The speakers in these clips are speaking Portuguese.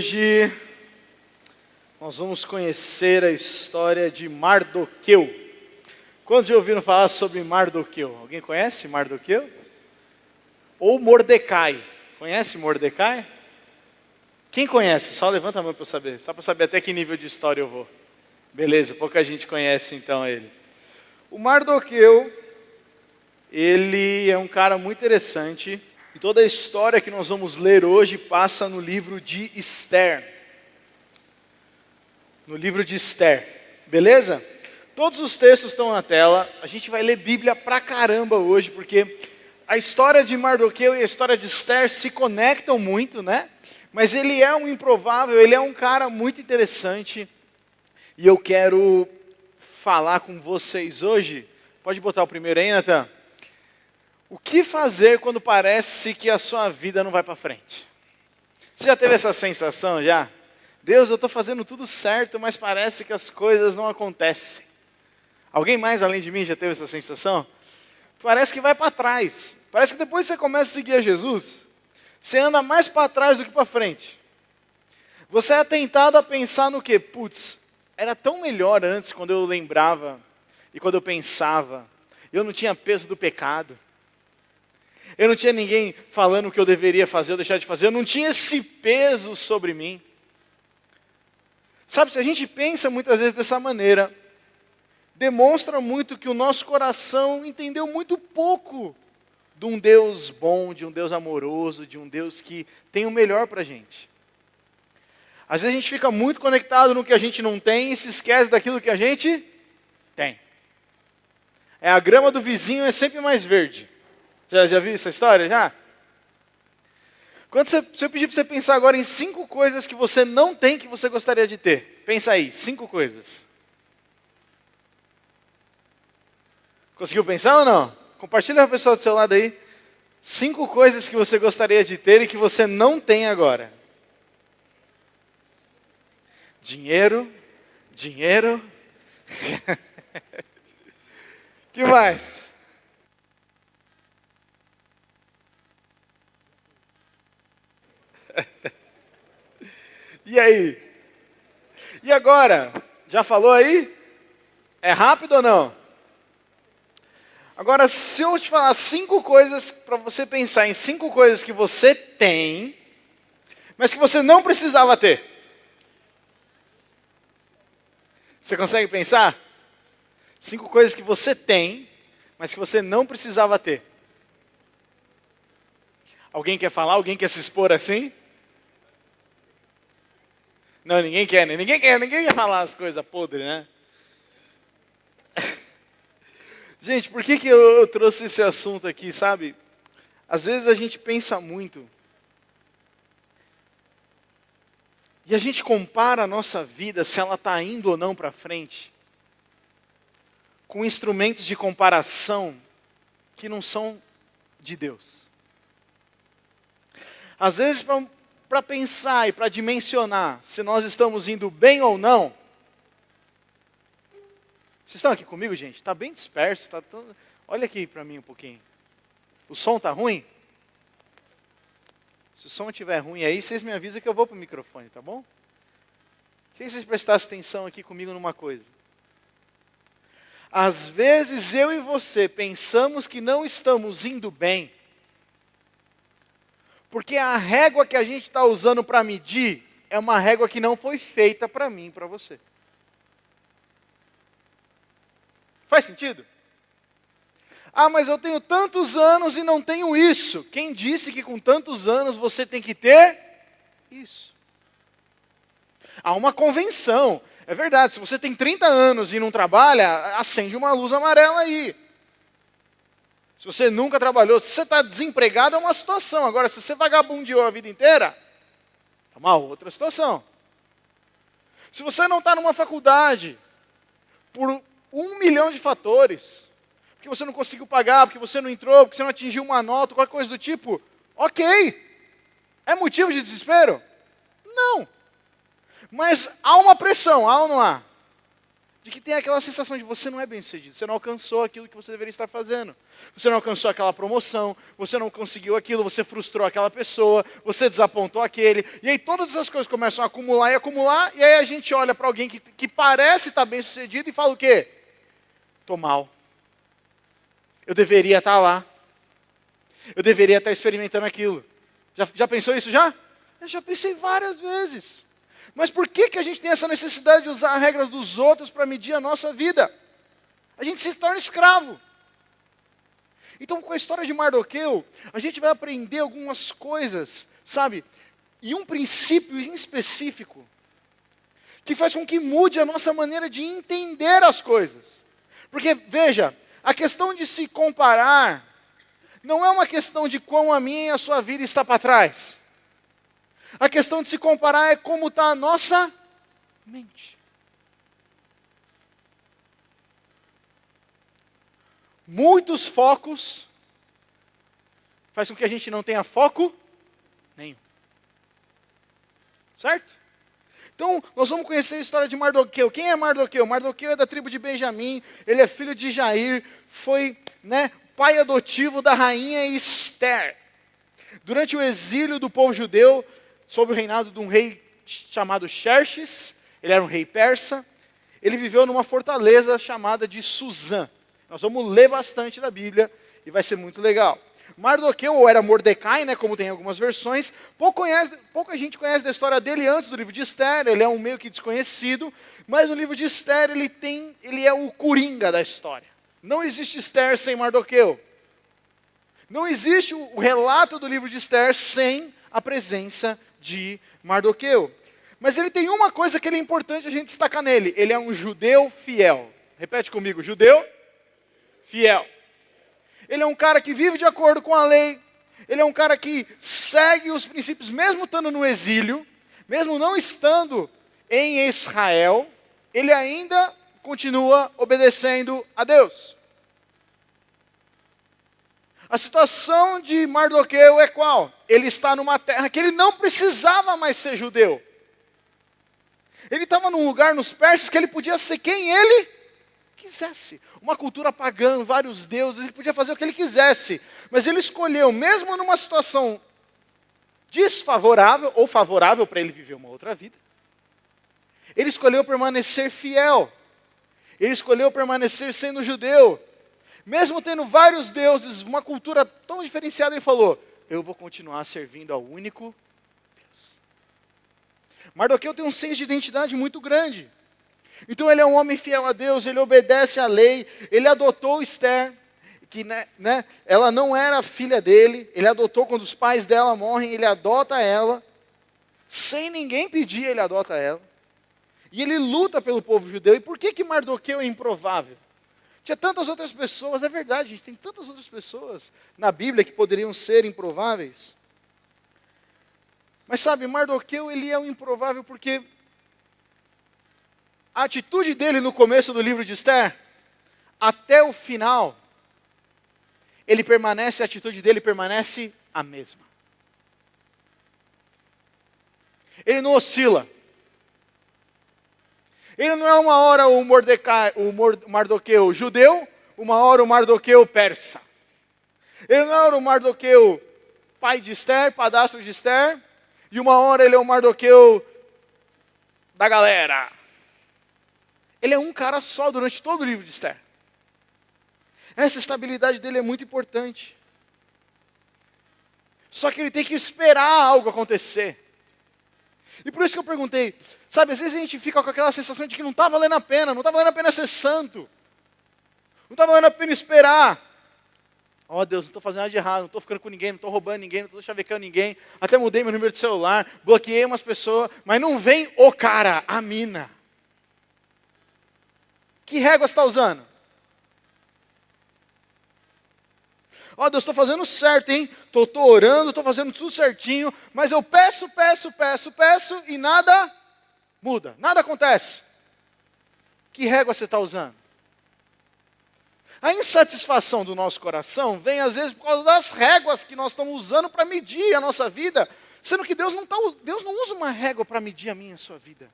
Hoje nós vamos conhecer a história de Mardoqueu. Quantos já ouviram falar sobre Mardoqueu? Alguém conhece Mardoqueu? Ou Mordecai? Conhece Mordecai? Quem conhece? Só levanta a mão para eu saber. Só para saber até que nível de história eu vou. Beleza, pouca gente conhece então ele. O Mardoqueu, ele é um cara muito interessante. E toda a história que nós vamos ler hoje passa no livro de Esther. No livro de Esther, beleza? Todos os textos estão na tela. A gente vai ler Bíblia pra caramba hoje, porque a história de Mardoqueu e a história de Esther se conectam muito, né? Mas ele é um improvável, ele é um cara muito interessante. E eu quero falar com vocês hoje. Pode botar o primeiro aí, Nathan? O que fazer quando parece que a sua vida não vai para frente? Você já teve essa sensação já? Deus, eu estou fazendo tudo certo, mas parece que as coisas não acontecem. Alguém mais além de mim já teve essa sensação? Parece que vai para trás. Parece que depois que você começa a seguir a Jesus, você anda mais para trás do que para frente. Você é tentado a pensar no quê? Putz, era tão melhor antes quando eu lembrava e quando eu pensava. Eu não tinha peso do pecado. Eu não tinha ninguém falando o que eu deveria fazer ou deixar de fazer. Eu não tinha esse peso sobre mim. Sabe, se a gente pensa muitas vezes dessa maneira, demonstra muito que o nosso coração entendeu muito pouco de um Deus bom, de um Deus amoroso, de um Deus que tem o melhor para a gente. Às vezes a gente fica muito conectado no que a gente não tem e se esquece daquilo que a gente tem. A grama do vizinho é sempre mais verde. Já viu essa história, já? Se eu pedir para você pensar agora em 5 coisas que você não tem que você gostaria de ter. Pensa aí, 5 coisas. Conseguiu pensar ou não? Compartilha com a pessoa do seu lado aí. 5 coisas que você gostaria de ter e que você não tem agora. Dinheiro. Que mais? E aí? E agora? Já falou aí? É rápido ou não? Agora, se eu te falar 5 coisas, para você pensar em 5 coisas que você tem, mas que você não precisava ter. Você consegue pensar? 5 coisas que você tem, mas que você não precisava ter. Alguém quer falar? Alguém quer se expor assim? Não, ninguém quer, né? Ninguém quer falar as coisas podres, né? Gente, por que eu trouxe esse assunto aqui, sabe? Às vezes a gente pensa muito. E a gente compara a nossa vida, se ela está indo ou não para frente, com instrumentos de comparação que não são de Deus. Às vezes, para pensar e para dimensionar se nós estamos indo bem ou não. Vocês estão aqui comigo, gente? Está bem disperso. Olha aqui para mim um pouquinho. O som está ruim? Se o som estiver ruim aí, vocês me avisam que eu vou para o microfone, tá bom? Queria que vocês prestassem atenção aqui comigo numa coisa. Às vezes eu e você pensamos que não estamos indo bem, porque a régua que a gente está usando para medir é uma régua que não foi feita para mim e para você. Faz sentido? Ah, mas eu tenho tantos anos e não tenho isso. Quem disse que com tantos anos você tem que ter isso? Há uma convenção. É verdade, se você tem 30 anos e não trabalha, acende uma luz amarela aí. Se você nunca trabalhou, se você está desempregado é uma situação. Agora, se você vagabundeou a vida inteira, é uma outra situação. Se você não está numa faculdade, por 1 milhão de fatores, porque você não conseguiu pagar, porque você não entrou, porque você não atingiu uma nota, qualquer coisa do tipo, ok. É motivo de desespero? Não. Mas há uma pressão, há ou não há? De que tem aquela sensação de você não é bem-sucedido, você não alcançou aquilo que você deveria estar fazendo. Você não alcançou aquela promoção, você não conseguiu aquilo, você frustrou aquela pessoa, você desapontou aquele. E aí todas essas coisas começam a acumular, e aí a gente olha para alguém que parece estar bem-sucedido e fala o quê? Estou mal. Eu deveria estar lá. Eu deveria estar experimentando aquilo. Já pensou isso já? Eu já pensei várias vezes. Mas por que a gente tem essa necessidade de usar as regras dos outros para medir a nossa vida? A gente se torna escravo. Então, com a história de Mardoqueu, a gente vai aprender algumas coisas, sabe? E um princípio em específico, que faz com que mude a nossa maneira de entender as coisas. Porque, veja, a questão de se comparar não é uma questão de quão a minha e a sua vida está para trás. A questão de se comparar é como está a nossa mente. Muitos focos faz com que a gente não tenha foco nenhum. Certo? Então, nós vamos conhecer a história de Mardoqueu. Quem é Mardoqueu? Mardoqueu é da tribo de Benjamim, ele é filho de Jair, foi, pai adotivo da rainha Ester. Durante o exílio do povo judeu, sob o reinado de um rei chamado Xerxes, ele era um rei persa, ele viveu numa fortaleza chamada de Suzã. Nós vamos ler bastante da Bíblia e vai ser muito legal. Mardoqueu, ou era Mordecai, como tem algumas versões, pouca gente conhece da história dele antes do livro de Ester, ele é um meio que desconhecido, mas no livro de Ester ele é o coringa da história. Não existe Ester sem Mardoqueu. Não existe o relato do livro de Ester sem a presença de Mardoqueu. Mas ele tem uma coisa que é importante a gente destacar nele. Ele é um judeu fiel. Repete comigo, judeu fiel. Ele é um cara que vive de acordo com a lei. Ele é um cara que segue os princípios, mesmo estando no exílio, mesmo não estando em Israel, ele ainda continua obedecendo a Deus. A situação de Mardoqueu é qual? Ele está numa terra que ele não precisava mais ser judeu. Ele estava num lugar nos persas que ele podia ser quem ele quisesse. Uma cultura pagã, vários deuses, ele podia fazer o que ele quisesse. Mas ele escolheu, mesmo numa situação desfavorável ou favorável para ele viver uma outra vida, ele escolheu permanecer fiel. Ele escolheu permanecer sendo judeu. Mesmo tendo vários deuses, uma cultura tão diferenciada, ele falou, eu vou continuar servindo ao único Deus. Mardoqueu tem um senso de identidade muito grande. Então ele é um homem fiel a Deus, ele obedece à lei, ele adotou Ester, que ela não era filha dele, ele adotou quando os pais dela morrem, ele adota ela, sem ninguém pedir, ele adota ela. E ele luta pelo povo judeu. E por que Mardoqueu é improvável? Tinha tantas outras pessoas, é verdade, gente, tem tantas outras pessoas na Bíblia que poderiam ser improváveis. Mas sabe, Mardoqueu, ele é um improvável porque a atitude dele no começo do livro de Ester, até o final, a atitude dele permanece a mesma. Ele não oscila. Ele não é uma hora o Mardoqueu judeu, uma hora o Mardoqueu persa. Ele não era o Mardoqueu pai de Ester, padastro de Ester, e uma hora ele é o Mardoqueu da galera. Ele é um cara só durante todo o livro de Ester. Essa estabilidade dele é muito importante. Só que ele tem que esperar algo acontecer. E por isso que eu perguntei, sabe, às vezes a gente fica com aquela sensação de que não está valendo a pena, não está valendo a pena ser santo. Não está valendo a pena esperar. Ó Deus, não estou fazendo nada de errado, não estou ficando com ninguém, não estou roubando ninguém, não estou chavecando ninguém. Até mudei meu número de celular, bloqueei umas pessoas, mas não vem o cara, a mina. Que régua você está usando? Ó Deus, estou fazendo certo, hein? Estou orando, estou fazendo tudo certinho, mas eu peço e nada muda, nada acontece. Que régua você está usando? A insatisfação do nosso coração vem às vezes por causa das réguas que nós estamos usando para medir a nossa vida, sendo que Deus não usa uma régua para medir a minha e a sua vida.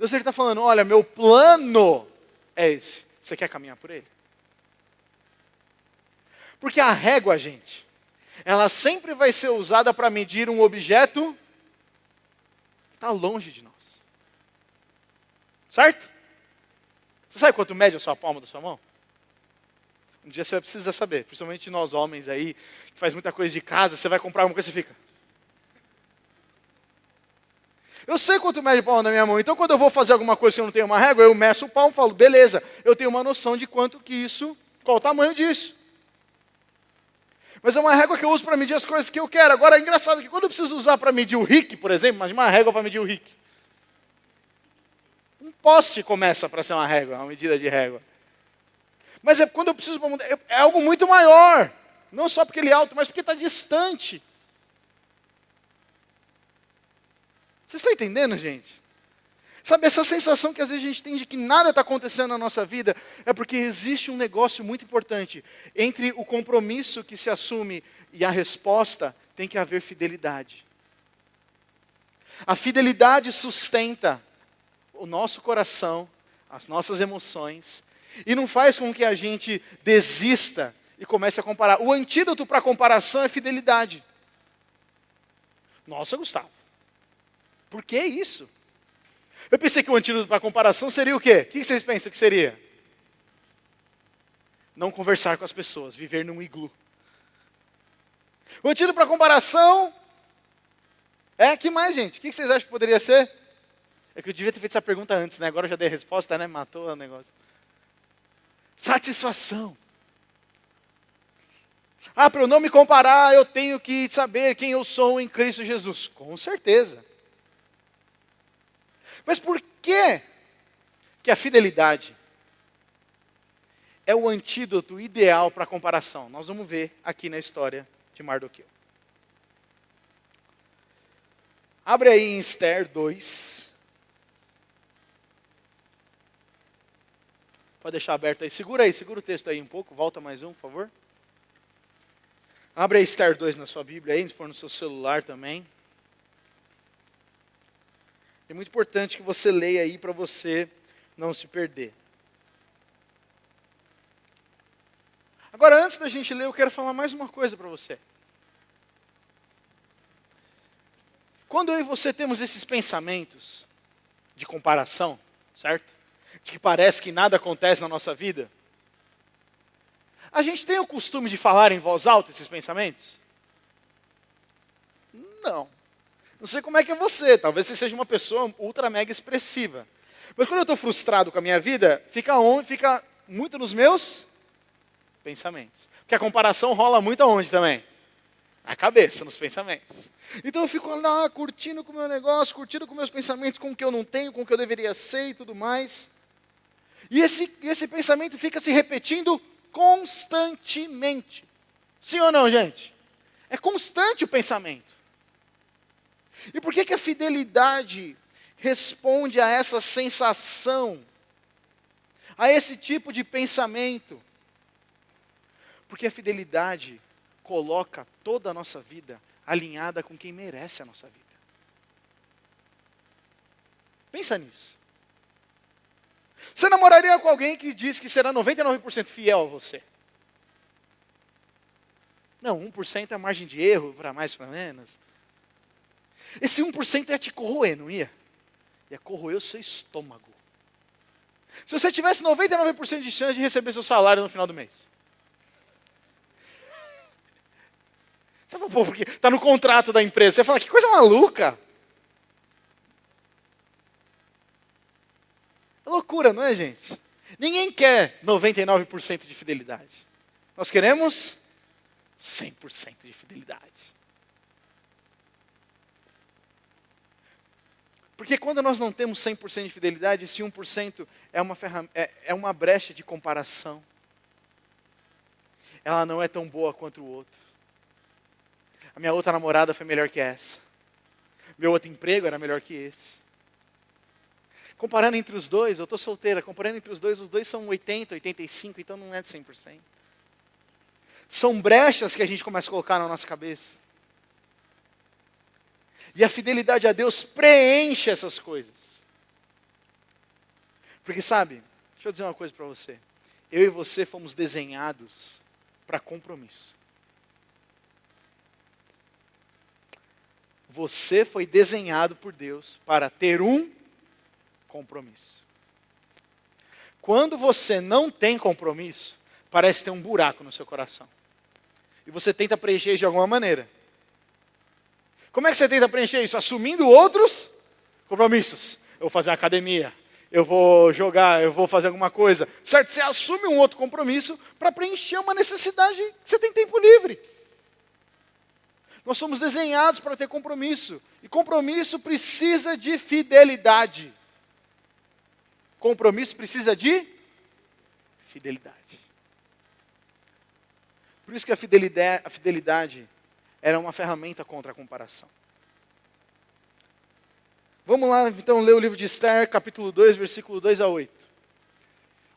Deus está falando, olha, meu plano é esse. Você quer caminhar por ele? Porque a régua, gente, ela sempre vai ser usada para medir um objeto que está longe de nós. Certo? Você sabe quanto mede a sua palma da sua mão? Um dia você vai precisar saber, principalmente nós homens aí, que faz muita coisa de casa, você vai comprar alguma coisa e fica. Eu sei quanto mede a palma da minha mão, então quando eu vou fazer alguma coisa que eu não tenho uma régua, eu meço o palmo e falo, beleza, eu tenho uma noção de quanto que isso, qual o tamanho disso. Mas é uma régua que eu uso para medir as coisas que eu quero. Agora é engraçado que quando eu preciso usar para medir o RIC, por exemplo, imagina uma régua para medir o RIC. Um poste começa para ser uma régua, uma medida de régua. Mas é quando eu preciso para mudar, é algo muito maior. Não só porque ele é alto, mas porque está distante. Vocês estão entendendo, gente? Sabe, essa sensação que às vezes a gente tem de que nada está acontecendo na nossa vida, é porque existe um negócio muito importante. Entre o compromisso que se assume e a resposta, tem que haver fidelidade. A fidelidade sustenta o nosso coração, as nossas emoções, e não faz com que a gente desista e comece a comparar. O antídoto para a comparação é fidelidade. Nossa, Gustavo, por que isso? Eu pensei que o antídoto para a comparação seria o quê? O que vocês pensam que seria? Não conversar com as pessoas, viver num iglu. O antídoto para a comparação é, que mais, gente? O que vocês acham que poderia ser? É que eu devia ter feito essa pergunta antes, né? Agora eu já dei a resposta, né? Matou o negócio. Satisfação. Ah, para eu não me comparar, eu tenho que saber quem eu sou em Cristo Jesus. Com certeza. Mas por que a fidelidade é o antídoto ideal para a comparação? Nós vamos ver aqui na história de Mardoqueu. Abre aí em Esther 2. Pode deixar aberto aí. Segura o texto aí um pouco. Volta mais um, por favor. Abre aí Esther 2 na sua Bíblia aí, se for no seu celular também. É muito importante que você leia aí para você não se perder. Agora, antes da gente ler, eu quero falar mais uma coisa para você. Quando eu e você temos esses pensamentos de comparação, certo? De que parece que nada acontece na nossa vida, a gente tem o costume de falar em voz alta esses pensamentos? Não. Não sei como é que é você, talvez você seja uma pessoa ultra mega expressiva. Mas quando eu estou frustrado com a minha vida, fica muito nos meus pensamentos. Porque a comparação rola muito aonde também? Na cabeça, nos pensamentos. Então eu fico lá curtindo com o meu negócio, curtindo com meus pensamentos, com o que eu não tenho, com o que eu deveria ser e tudo mais. E esse pensamento fica se repetindo constantemente. Sim ou não, gente? É constante o pensamento. E por que a fidelidade responde a essa sensação, a esse tipo de pensamento? Porque a fidelidade coloca toda a nossa vida alinhada com quem merece a nossa vida. Pensa nisso. Você namoraria com alguém que diz que será 99% fiel a você? Não, 1% é a margem de erro, para mais, para menos. Esse 1% ia te corroer, não ia? Ia corroer o seu estômago. Se você tivesse 99% de chance de receber seu salário no final do mês. Sabe, pô, porque está no contrato da empresa. Você fala, que coisa maluca. É loucura, não é, gente? Ninguém quer 99% de fidelidade. Nós queremos 100% de fidelidade. Porque quando nós não temos 100% de fidelidade, esse 1% é uma brecha de comparação. Ela não é tão boa quanto o outro. A minha outra namorada foi melhor que essa. Meu outro emprego era melhor que esse. Comparando entre os dois, eu estou solteira, comparando entre os dois são 80, 85, então não é de 100%. São brechas que a gente começa a colocar na nossa cabeça. E a fidelidade a Deus preenche essas coisas. Porque sabe, deixa eu dizer uma coisa para você. Eu e você fomos desenhados para compromisso. Você foi desenhado por Deus para ter um compromisso. Quando você não tem compromisso, parece ter um buraco no seu coração. E você tenta preencher de alguma maneira. Como é que você tenta preencher isso? Assumindo outros compromissos. Eu vou fazer uma academia, eu vou jogar, eu vou fazer alguma coisa. Certo? Você assume um outro compromisso para preencher uma necessidade que você tem tempo livre. Nós somos desenhados para ter compromisso. E compromisso precisa de fidelidade. Compromisso precisa de fidelidade. Por isso que a fidelidade era uma ferramenta contra a comparação. Vamos lá, então, ler o livro de Esther, capítulo 2, versículo 2 a 8.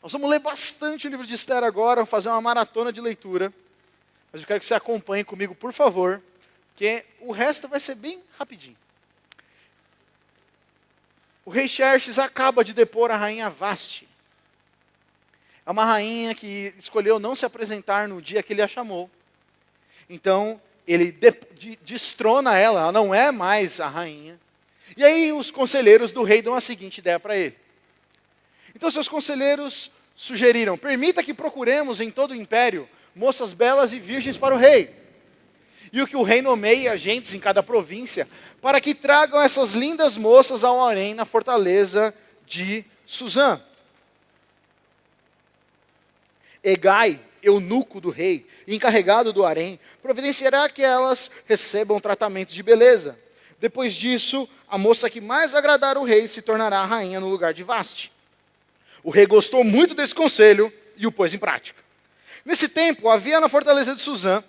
Nós vamos ler bastante o livro de Esther agora, vamos fazer uma maratona de leitura. Mas eu quero que você acompanhe comigo, por favor, porque o resto vai ser bem rapidinho. O rei Xerxes acaba de depor a rainha Vasti. É uma rainha que escolheu não se apresentar no dia que ele a chamou. Então, ele destrona ela não é mais a rainha. E aí os conselheiros do rei dão a seguinte ideia para ele. Então seus conselheiros sugeriram: permita que procuremos em todo o império moças belas e virgens para o rei. E o que o rei nomeie agentes em cada província, para que tragam essas lindas moças ao harém na fortaleza de Suzã. Egai, eunuco do rei, encarregado do harém, providenciará que elas recebam tratamento de beleza. Depois disso, a moça que mais agradar o rei se tornará a rainha no lugar de Vasti. O rei gostou muito desse conselho e o pôs em prática. Nesse tempo, havia na fortaleza de Suzã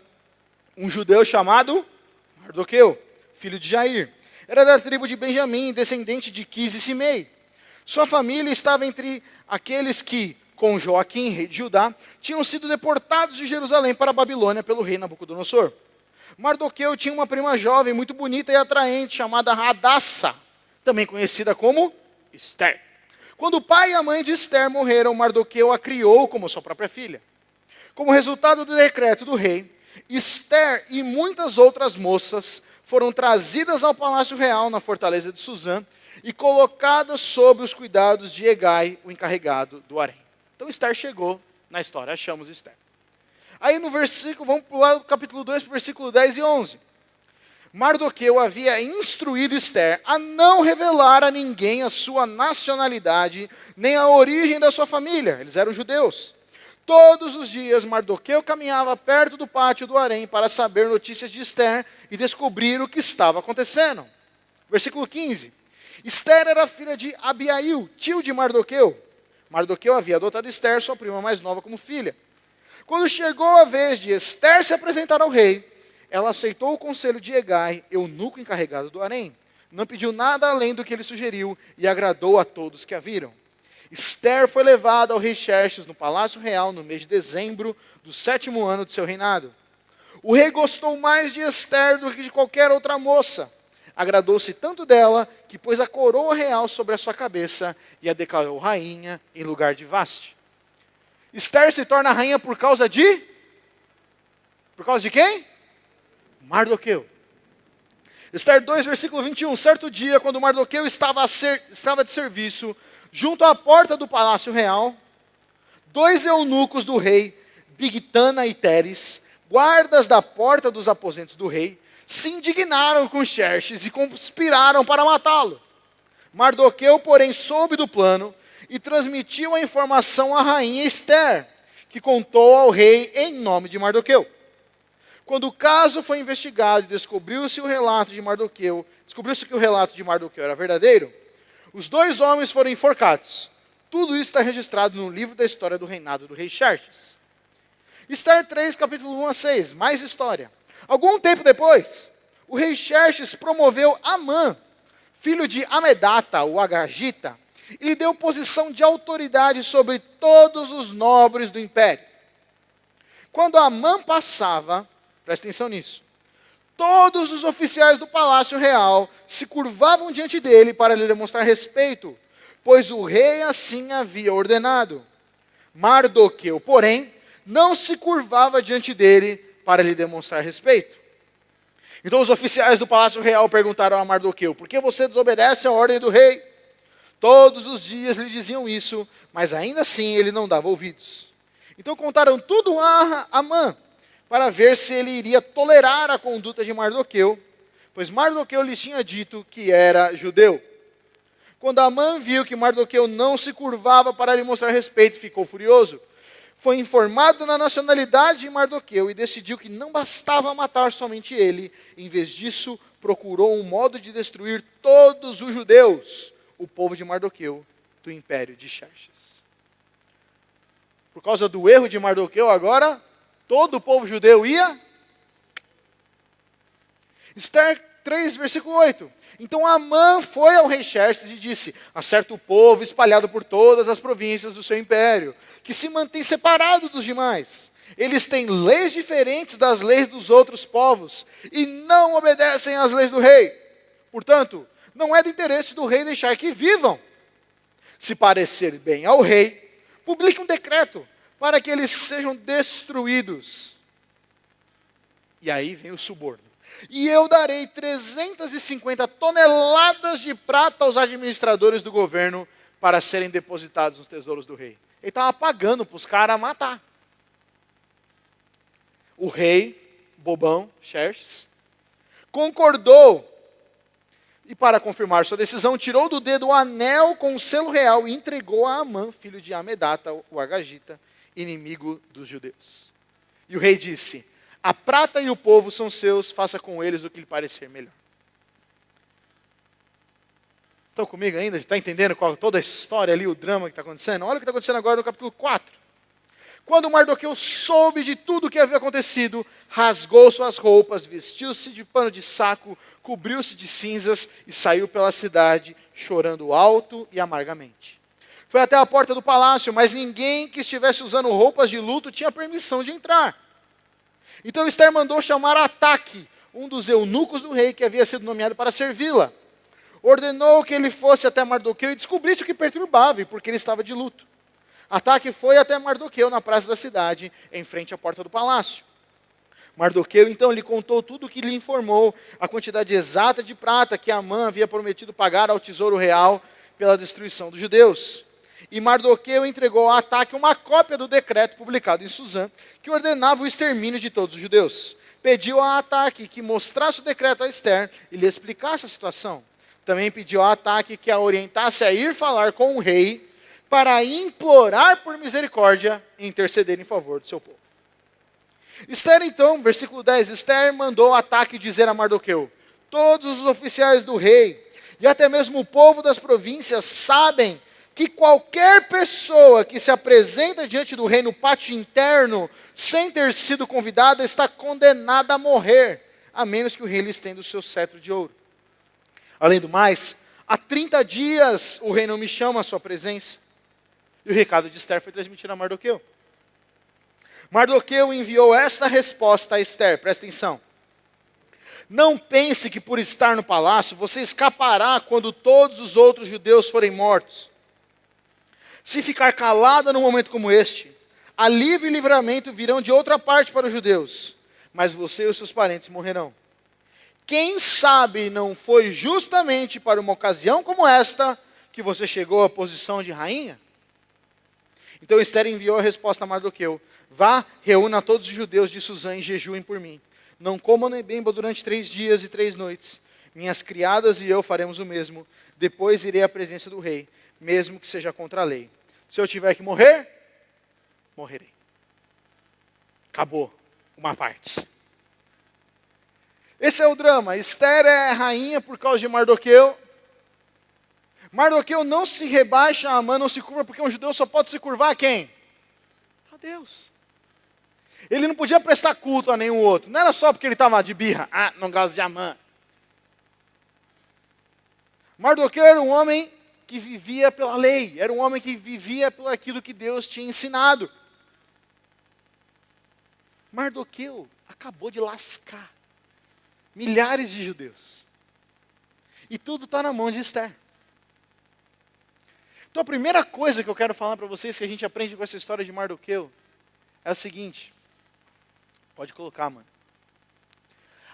um judeu chamado Mardoqueu, filho de Jair. Era da tribo de Benjamim, descendente de Quis e Simei. Sua família estava entre aqueles que, com Joaquim, rei de Judá, tinham sido deportados de Jerusalém para a Babilônia pelo rei Nabucodonosor. Mardoqueu tinha uma prima jovem, muito bonita e atraente, chamada Hadassa, também conhecida como Esther. Quando o pai e a mãe de Esther morreram, Mardoqueu a criou como sua própria filha. Como resultado do decreto do rei, Esther e muitas outras moças foram trazidas ao palácio real na fortaleza de Suzã e colocadas sob os cuidados de Egai, o encarregado do harém. Então Esther chegou na história, achamos Esther. Aí no versículo, vamos pular do capítulo 2 para o versículo 10 e 11. Mardoqueu havia instruído Esther a não revelar a ninguém a sua nacionalidade, nem a origem da sua família. Eles eram judeus. Todos os dias Mardoqueu caminhava perto do pátio do harém para saber notícias de Esther e descobrir o que estava acontecendo. Versículo 15. Esther era filha de Abiail, tio de Mardoqueu. Mardoqueu havia adotado Esther, sua prima mais nova, como filha. Quando chegou a vez de Esther se apresentar ao rei, ela aceitou o conselho de Egai, eunuco encarregado do harém. Não pediu nada além do que ele sugeriu e agradou a todos que a viram. Esther foi levada ao rei Xerxes no palácio real no mês de dezembro do 7º ano de seu reinado. O rei gostou mais de Esther do que de qualquer outra moça. Agradou-se tanto dela que pôs a coroa real sobre a sua cabeça e a declarou rainha em lugar de Vasti. Esther se torna rainha por causa de? Por causa de quem? Mardoqueu. Esther 2, versículo 21. Certo dia, quando Mardoqueu estava de serviço, junto à porta do palácio real, 2 eunucos do rei, Bigtana e Teres, guardas da porta dos aposentos do rei, se indignaram com Xerxes e conspiraram para matá-lo. Mardoqueu, porém, soube do plano e transmitiu a informação à rainha Esther, que contou ao rei em nome de Mardoqueu. Quando o caso foi investigado e descobriu-se que o relato de Mardoqueu era verdadeiro, os 2 homens foram enforcados. Tudo isso está registrado no livro da história do reinado do rei Xerxes. Esther 3, capítulo 1 a 6, mais história. Algum tempo depois, o rei Xerxes promoveu Amã, filho de Amedata, o Agagita, e lhe deu posição de autoridade sobre todos os nobres do império. Quando Amã passava, presta atenção nisso, todos os oficiais do palácio real se curvavam diante dele para lhe demonstrar respeito. pois o rei assim havia ordenado. Mardoqueu, porém, não se curvava diante dele para lhe demonstrar respeito. Então os oficiais do palácio real perguntaram a Mardoqueu: por que você desobedece à ordem do rei? Todos os dias lhe diziam isso, mas ainda assim ele não dava ouvidos. Então contaram tudo a Amã, para ver se ele iria tolerar a conduta de Mardoqueu, pois Mardoqueu lhes tinha dito que era judeu. Quando Amã viu que Mardoqueu não se curvava para lhe mostrar respeito, ficou furioso. Foi informado na nacionalidade de Mardoqueu e decidiu que não bastava matar somente ele. Em vez disso, procurou um modo de destruir todos os judeus, o povo de Mardoqueu, do império de Xerxes. Por causa do erro de Mardoqueu, agora, todo o povo judeu ia. Esther 3, versículo 8. Então Amã foi ao rei Xerxes e disse: acerta o povo espalhado por todas as províncias do seu império, que se mantém separado dos demais. Eles têm leis diferentes das leis dos outros povos e não obedecem às leis do rei. Portanto, não é do interesse do rei deixar que vivam. Se parecer bem ao rei, publique um decreto para que eles sejam destruídos. E aí vem o suborno. E eu darei 350 toneladas de prata aos administradores do governo para serem depositados nos tesouros do rei. Ele estava pagando para os caras matar. O rei, bobão, Xerxes, concordou. E para confirmar sua decisão, tirou do dedo o anel com o selo real e entregou a Amã, filho de Amedata, o Agagita, inimigo dos judeus. E o rei disse: a prata e o povo são seus, faça com eles o que lhe parecer melhor. Estão comigo ainda? Está entendendo toda a história ali, o drama que está acontecendo? Olha o que está acontecendo agora no capítulo 4. Quando Mardoqueu soube de tudo o que havia acontecido, rasgou suas roupas, vestiu-se de pano de saco, cobriu-se de cinzas e saiu pela cidade, chorando alto e amargamente. Foi até a porta do palácio, mas ninguém que estivesse usando roupas de luto tinha permissão de entrar. Então Esther mandou chamar Ataque, um dos eunucos do rei que havia sido nomeado para servi-la. Ordenou que ele fosse até Mardoqueu e descobrisse o que perturbava, e porque ele estava de luto. Ataque foi até Mardoqueu na praça da cidade, em frente à porta do palácio. Mardoqueu então lhe contou tudo o que lhe informou, a quantidade exata de prata que Amã havia prometido pagar ao tesouro real pela destruição dos judeus. E Mardoqueu entregou a Ataque uma cópia do decreto publicado em Suzã, que ordenava o extermínio de todos os judeus. Pediu a Ataque que mostrasse o decreto a Esther e lhe explicasse a situação. Também pediu a Ataque que a orientasse a ir falar com o rei para implorar por misericórdia e interceder em favor do seu povo. Esther então, versículo 10, Esther mandou Ataque dizer a Mardoqueu: todos os oficiais do rei e até mesmo o povo das províncias sabem que qualquer pessoa que se apresenta diante do rei no pátio interno, sem ter sido convidada, está condenada a morrer, a menos que o rei lhe estenda o seu cetro de ouro. Além do mais, há 30 dias o rei não me chama à sua presença. E o recado de Esther foi transmitido a Mardoqueu. Mardoqueu enviou esta resposta a Esther, presta atenção. Não pense que por estar no palácio você escapará quando todos os outros judeus forem mortos. Se ficar calada num momento como este, alívio e livramento virão de outra parte para os judeus, mas você e os seus parentes morrerão. Quem sabe não foi justamente para uma ocasião como esta que você chegou à posição de rainha? Então Esther enviou a resposta a Mardoqueu: vá, reúna todos os judeus de Suzã e jejuem por mim. Não comam nem bebam durante 3 dias e 3 noites. Minhas criadas e eu faremos o mesmo. Depois irei à presença do rei, mesmo que seja contra a lei. Se eu tiver que morrer, morrerei. Acabou uma parte. Esse é o drama. Esther é rainha por causa de Mardoqueu. Mardoqueu não se rebaixa a Amã, não se curva, porque um judeu só pode se curvar a quem? A Deus. Ele não podia prestar culto a nenhum outro. Não era só porque ele estava de birra. Ah, não gosto de Amã. Mardoqueu era um homem que vivia pela lei. Era um homem que vivia por aquilo que Deus tinha ensinado. Mardoqueu acabou de lascar milhares de judeus. E tudo está na mão de Esther. Então a primeira coisa que eu quero falar para vocês que a gente aprende com essa história de Mardoqueu é a seguinte. Pode colocar, mano.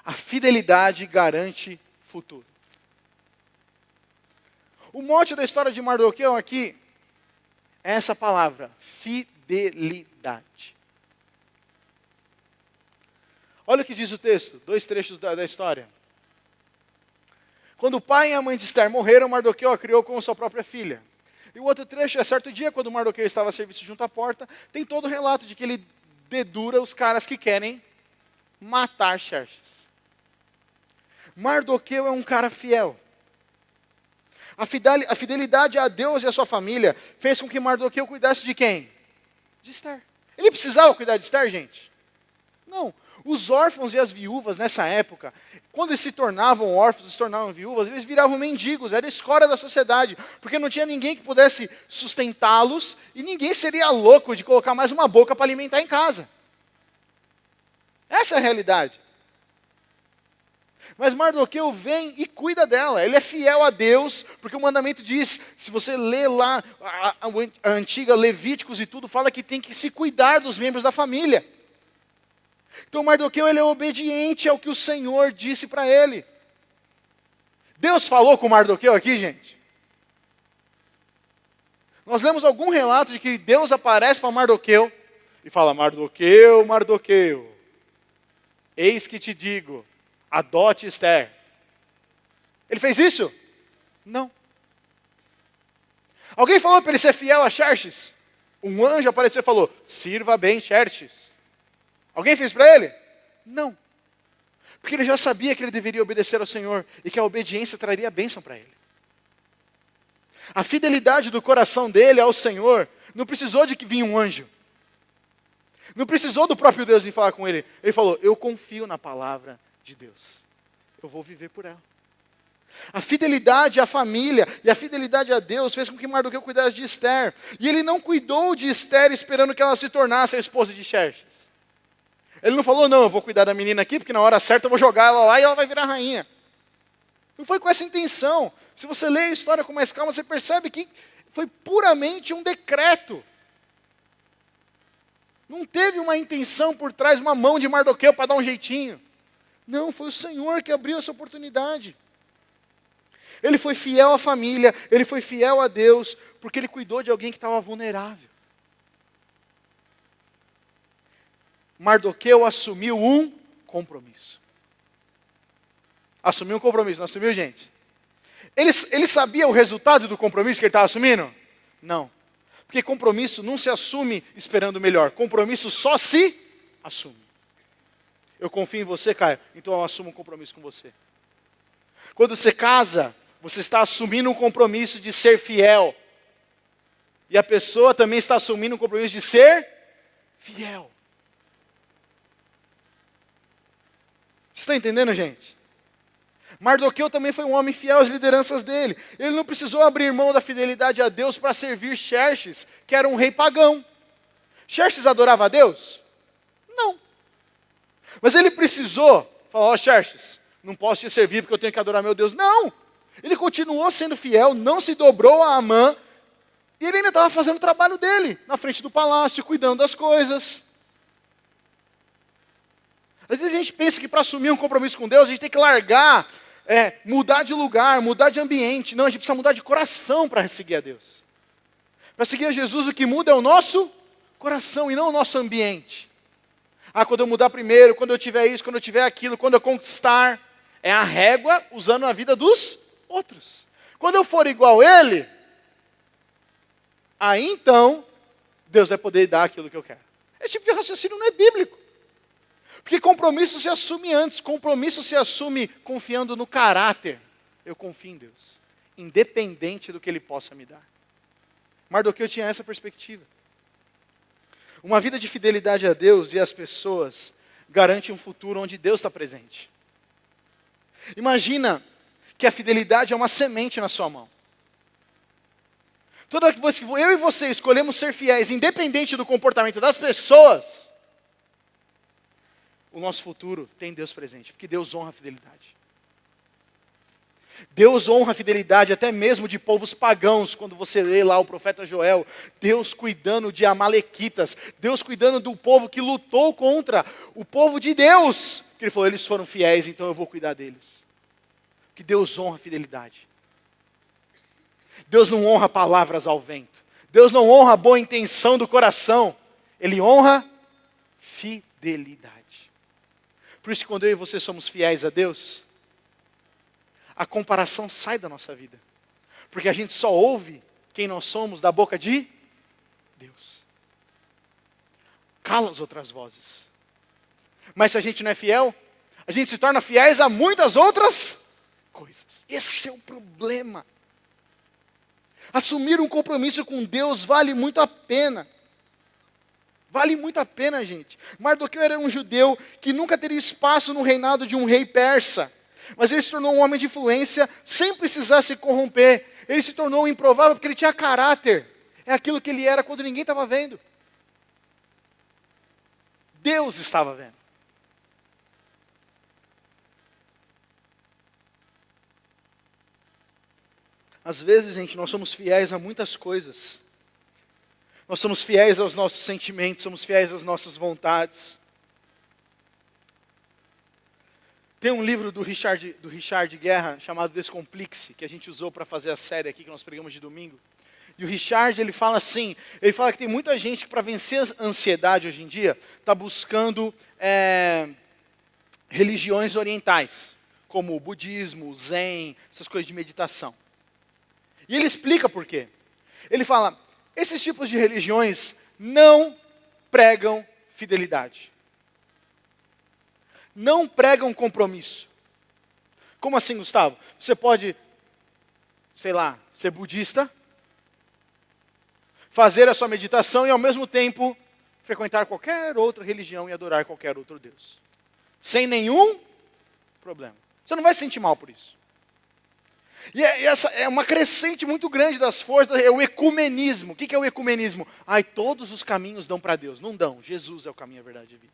A fidelidade garante futuro. O mote da história de Mardoqueu aqui é essa palavra, fidelidade. Olha o que diz o texto, 2 trechos da história. Quando o pai e a mãe de Esther morreram, Mardoqueu a criou como sua própria filha. E o outro trecho é certo dia, quando Mardoqueu estava a serviço junto à porta, tem todo o relato de que ele dedura os caras que querem matar Xerxes. Mardoqueu é um cara fiel. A fidelidade a Deus e a sua família fez com que Mardoqueu cuidasse de quem? De Esther. Ele precisava cuidar de Esther, gente? Não. Os órfãos e as viúvas nessa época, quando eles se tornavam órfãos, se tornavam viúvas, eles viravam mendigos, era a escória da sociedade, porque não tinha ninguém que pudesse sustentá-los e ninguém seria louco de colocar mais uma boca para alimentar em casa. Essa é a realidade. Mas Mardoqueu vem e cuida dela, ele é fiel a Deus, porque o mandamento diz, se você lê lá a antiga Levíticos e tudo, fala que tem que se cuidar dos membros da família. Então Mardoqueu ele é obediente ao que o Senhor disse para ele. Deus falou com Mardoqueu aqui, gente? Nós lemos algum relato de que Deus aparece para Mardoqueu e fala, Mardoqueu, Mardoqueu, eis que te digo, adote Esther. Ele fez isso? Não. Alguém falou para ele ser fiel a Xerxes? Um anjo apareceu e falou, sirva bem Xerxes. Alguém fez para ele? Não. Porque ele já sabia que ele deveria obedecer ao Senhor e que a obediência traria a bênção para ele. A fidelidade do coração dele ao Senhor não precisou de que vinha um anjo. Não precisou do próprio Deus vir falar com ele. Ele falou, eu confio na palavra de Deus. Eu vou viver por ela. A fidelidade à família e a fidelidade a Deus fez com que Mardoqueu cuidasse de Esther. E ele não cuidou de Esther esperando que ela se tornasse a esposa de Xerxes. Ele não falou, não, eu vou cuidar da menina aqui, porque na hora certa eu vou jogar ela lá e ela vai virar rainha. Não foi com essa intenção. Se você lê a história com mais calma, você percebe que foi puramente um decreto. Não teve uma intenção por trás, uma mão de Mardoqueu para dar um jeitinho. Não, foi o Senhor que abriu essa oportunidade. Ele foi fiel à família, ele foi fiel a Deus, porque ele cuidou de alguém que estava vulnerável. Mardoqueu assumiu um compromisso. Assumiu um compromisso, não assumiu, gente? Ele sabia o resultado do compromisso que ele estava assumindo? Não. Porque compromisso não se assume esperando o melhor. Compromisso só se assume. Eu confio em você, Caio, então eu assumo um compromisso com você. Quando você casa, você está assumindo um compromisso de ser fiel. E a pessoa também está assumindo um compromisso de ser fiel. Vocês estão entendendo, gente? Mardoqueu também foi um homem fiel às lideranças dele. Ele não precisou abrir mão da fidelidade a Deus para servir Xerxes, que era um rei pagão. Xerxes adorava a Deus? Não. Mas ele precisou falar, ó Xerxes, não posso te servir porque eu tenho que adorar meu Deus. Não. Ele continuou sendo fiel, não se dobrou a Amã, e ele ainda estava fazendo o trabalho dele, na frente do palácio, cuidando das coisas. Às vezes a gente pensa que para assumir um compromisso com Deus, a gente tem que largar, mudar de lugar, mudar de ambiente. Não, a gente precisa mudar de coração para seguir a Deus. Para seguir a Jesus, o que muda é o nosso coração e não o nosso ambiente. Quando eu mudar primeiro, quando eu tiver isso, quando eu tiver aquilo, quando eu conquistar, é a régua usando a vida dos outros. Quando eu for igual a ele, aí então, Deus vai poder dar aquilo que eu quero. Esse tipo de raciocínio não é bíblico. Porque compromisso se assume antes, compromisso se assume confiando no caráter. Eu confio em Deus, independente do que Ele possa me dar. Mardoqueu tinha essa perspectiva. Uma vida de fidelidade a Deus e às pessoas garante um futuro onde Deus está presente. Imagina que a fidelidade é uma semente na sua mão. Toda vez que eu e você escolhemos ser fiéis, independente do comportamento das pessoas, o nosso futuro tem Deus presente, porque Deus honra a fidelidade. Deus honra a fidelidade até mesmo de povos pagãos, quando você lê lá o profeta Joel, Deus cuidando de amalequitas, Deus cuidando do povo que lutou contra o povo de Deus, que ele falou, eles foram fiéis, então eu vou cuidar deles. Que Deus honra a fidelidade. Deus não honra palavras ao vento, Deus não honra a boa intenção do coração, Ele honra fidelidade. Por isso que quando eu e você somos fiéis a Deus, a comparação sai da nossa vida. Porque a gente só ouve quem nós somos da boca de Deus. Cala as outras vozes. Mas se a gente não é fiel, a gente se torna fiéis a muitas outras coisas. Esse é o problema. Assumir um compromisso com Deus vale muito a pena. Vale muito a pena, gente. Mardoqueu era um judeu que nunca teria espaço no reinado de um rei persa. Mas ele se tornou um homem de influência sem precisar se corromper. Ele se tornou improvável porque ele tinha caráter. É aquilo que ele era quando ninguém estava vendo. Deus estava vendo. Às vezes, gente, nós somos fiéis a muitas coisas. Nós somos fiéis aos nossos sentimentos, somos fiéis às nossas vontades. Tem um livro do Richard Guerra chamado Descomplixe, que a gente usou para fazer a série aqui que nós pregamos de domingo. E o Richard, ele fala assim, ele fala que tem muita gente que para vencer a ansiedade hoje em dia, está buscando religiões orientais, como o budismo, o zen, essas coisas de meditação. E ele explica por quê. Ele fala, esses tipos de religiões não pregam fidelidade. Não pregam compromisso. Como assim, Gustavo? Você pode, sei lá, ser budista, fazer a sua meditação e ao mesmo tempo frequentar qualquer outra religião e adorar qualquer outro Deus. Sem nenhum problema. Você não vai se sentir mal por isso. E essa é uma crescente muito grande das forças, é o ecumenismo. O que é o ecumenismo? Todos os caminhos dão para Deus. Não dão, Jesus é o caminho, a verdade e a vida.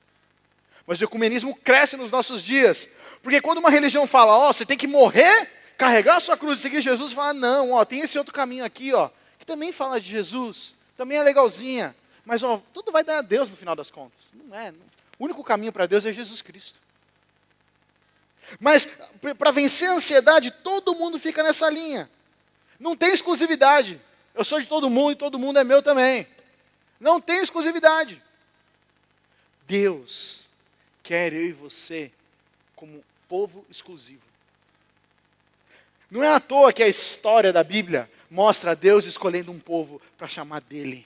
Mas o ecumenismo cresce nos nossos dias. Porque quando uma religião fala, você tem que morrer, carregar a sua cruz e seguir Jesus, fala, não, tem esse outro caminho aqui, que também fala de Jesus, também é legalzinha. Mas tudo vai dar a Deus no final das contas. Não é. O único caminho para Deus é Jesus Cristo. Mas para vencer a ansiedade, todo mundo fica nessa linha. Não tem exclusividade. Eu sou de todo mundo e todo mundo é meu também. Não tem exclusividade. Deus quer eu e você como povo exclusivo. Não é à toa que a história da Bíblia mostra Deus escolhendo um povo para chamar dele.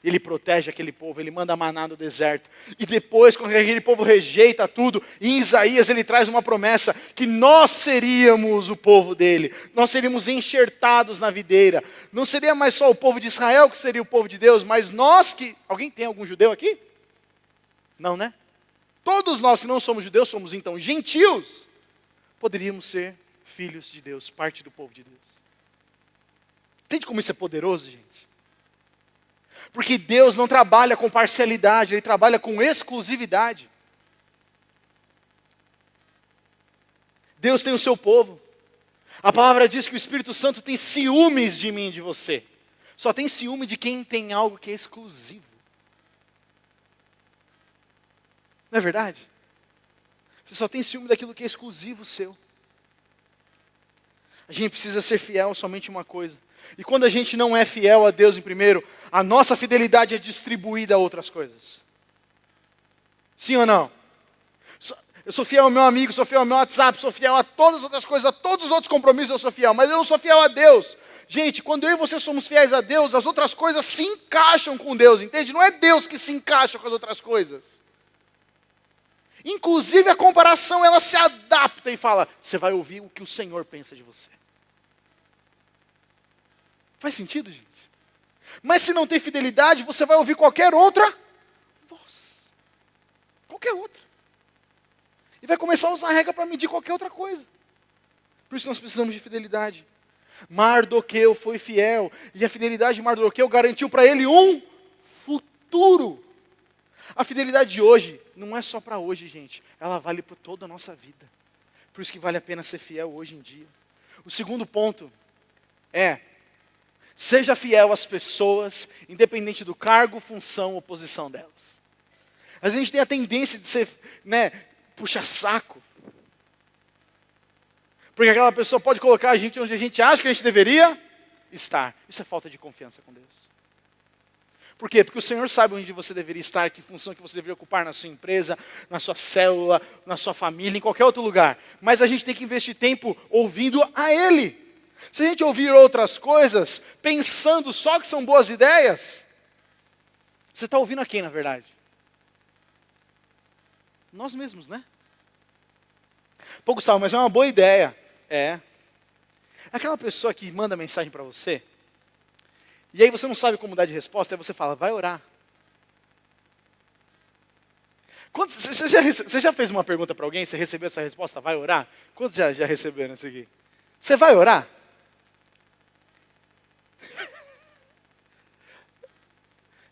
Ele protege aquele povo, ele manda maná no deserto. E depois, quando aquele povo rejeita tudo, em Isaías ele traz uma promessa que nós seríamos o povo dele. Nós seríamos enxertados na videira. Não seria mais só o povo de Israel que seria o povo de Deus, mas nós que... Alguém tem algum judeu aqui? Não, né? Todos nós que não somos judeus, somos então gentios. Poderíamos ser filhos de Deus, parte do povo de Deus. Entende como isso é poderoso, gente? Porque Deus não trabalha com parcialidade, Ele trabalha com exclusividade. Deus tem o seu povo. A palavra diz que o Espírito Santo tem ciúmes de mim e de você. Só tem ciúme de quem tem algo que é exclusivo. Não é verdade? Você só tem ciúme daquilo que é exclusivo seu. A gente precisa ser fiel somente uma coisa. E quando a gente não é fiel a Deus em primeiro, a nossa fidelidade é distribuída a outras coisas. Sim ou não? Eu sou fiel ao meu amigo, sou fiel ao meu WhatsApp, sou fiel a todas as outras coisas, a todos os outros compromissos eu sou fiel, mas eu não sou fiel a Deus. Gente, quando eu e você somos fiéis a Deus, as outras coisas se encaixam com Deus, entende? Não é Deus que se encaixa com as outras coisas. Inclusive a comparação, ela se adapta e fala, você vai ouvir o que o Senhor pensa de você. Faz sentido, gente? Mas se não tem fidelidade, você vai ouvir qualquer outra voz. Qualquer outra. E vai começar a usar a regra para medir qualquer outra coisa. Por isso nós precisamos de fidelidade. Mardoqueu foi fiel. E a fidelidade de Mardoqueu garantiu para ele um futuro. A fidelidade de hoje não é só para hoje, gente. Ela vale para toda a nossa vida. Por isso que vale a pena ser fiel hoje em dia. O segundo ponto é, seja fiel às pessoas, independente do cargo, função ou posição delas. A gente tem a tendência de ser, puxa saco. Porque aquela pessoa pode colocar a gente onde a gente acha que a gente deveria estar. Isso é falta de confiança com Deus. Por quê? Porque o Senhor sabe onde você deveria estar, que função que você deveria ocupar na sua empresa, na sua célula, na sua família, em qualquer outro lugar. Mas a gente tem que investir tempo ouvindo a Ele. Se a gente ouvir outras coisas, pensando só que são boas ideias, você está ouvindo a quem, na verdade? Nós mesmos, né? Pô, Gustavo, mas é uma boa ideia. É. Aquela pessoa que manda mensagem para você, e aí você não sabe como dar de resposta, aí você fala, vai orar. Você já fez uma pergunta para alguém, você recebeu essa resposta, vai orar? Quantos já receberam isso aqui? Você vai orar?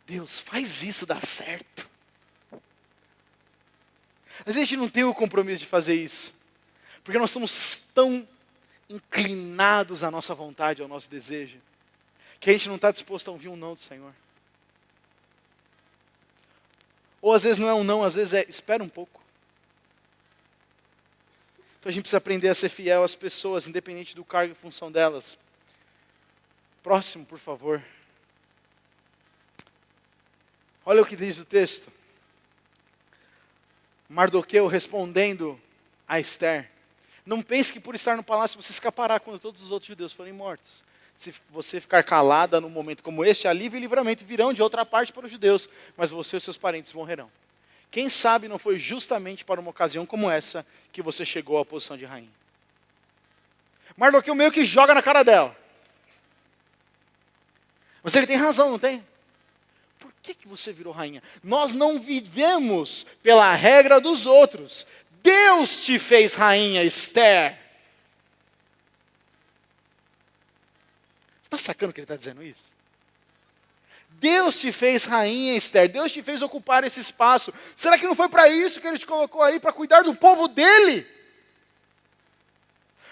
Deus, faz isso dar certo. A gente não tem o compromisso de fazer isso, porque nós somos tão inclinados à nossa vontade, ao nosso desejo, que a gente não está disposto a ouvir um não do Senhor. Ou às vezes não é um não, às vezes é espera um pouco. Então a gente precisa aprender a ser fiel às pessoas, independente do cargo e função delas. Próximo, por favor. Olha o que diz o texto. Mardoqueu respondendo a Esther. Não pense que por estar no palácio você escapará quando todos os outros judeus forem mortos. Se você ficar calada num momento como este, alívio e livramento virão de outra parte para os judeus, mas você e seus parentes morrerão. Quem sabe não foi justamente para uma ocasião como essa que você chegou à posição de rainha. Mardoqueu meio que joga na cara dela. Mas ele tem razão, não tem? Por que você virou rainha? Nós não vivemos pela regra dos outros. Deus te fez rainha, Esther. Você está sacando que ele está dizendo isso? Deus te fez rainha, Esther. Deus te fez ocupar esse espaço. Será que não foi para isso que ele te colocou aí? Para cuidar do povo dele?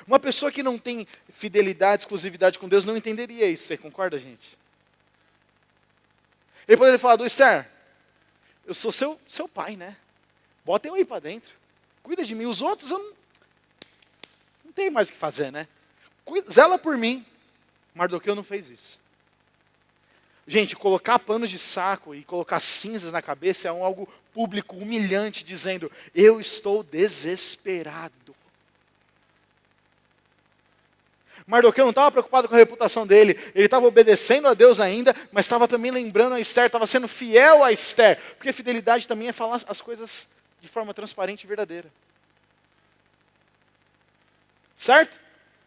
Uma pessoa que não tem fidelidade, exclusividade com Deus, não entenderia isso. Você concorda, gente? Ele poderia falar, do Esther, eu sou seu pai, né? Bota eu aí para dentro. Cuida de mim. Os outros eu não tenho mais o que fazer, né? Zela por mim. Mardoqueu não fez isso. Gente, colocar panos de saco e colocar cinzas na cabeça é algo público, humilhante, dizendo, eu estou desesperado. Mardoqueu não estava preocupado com a reputação dele, ele estava obedecendo a Deus ainda, mas estava também lembrando a Esther, estava sendo fiel a Esther, porque fidelidade também é falar as coisas de forma transparente e verdadeira. Certo?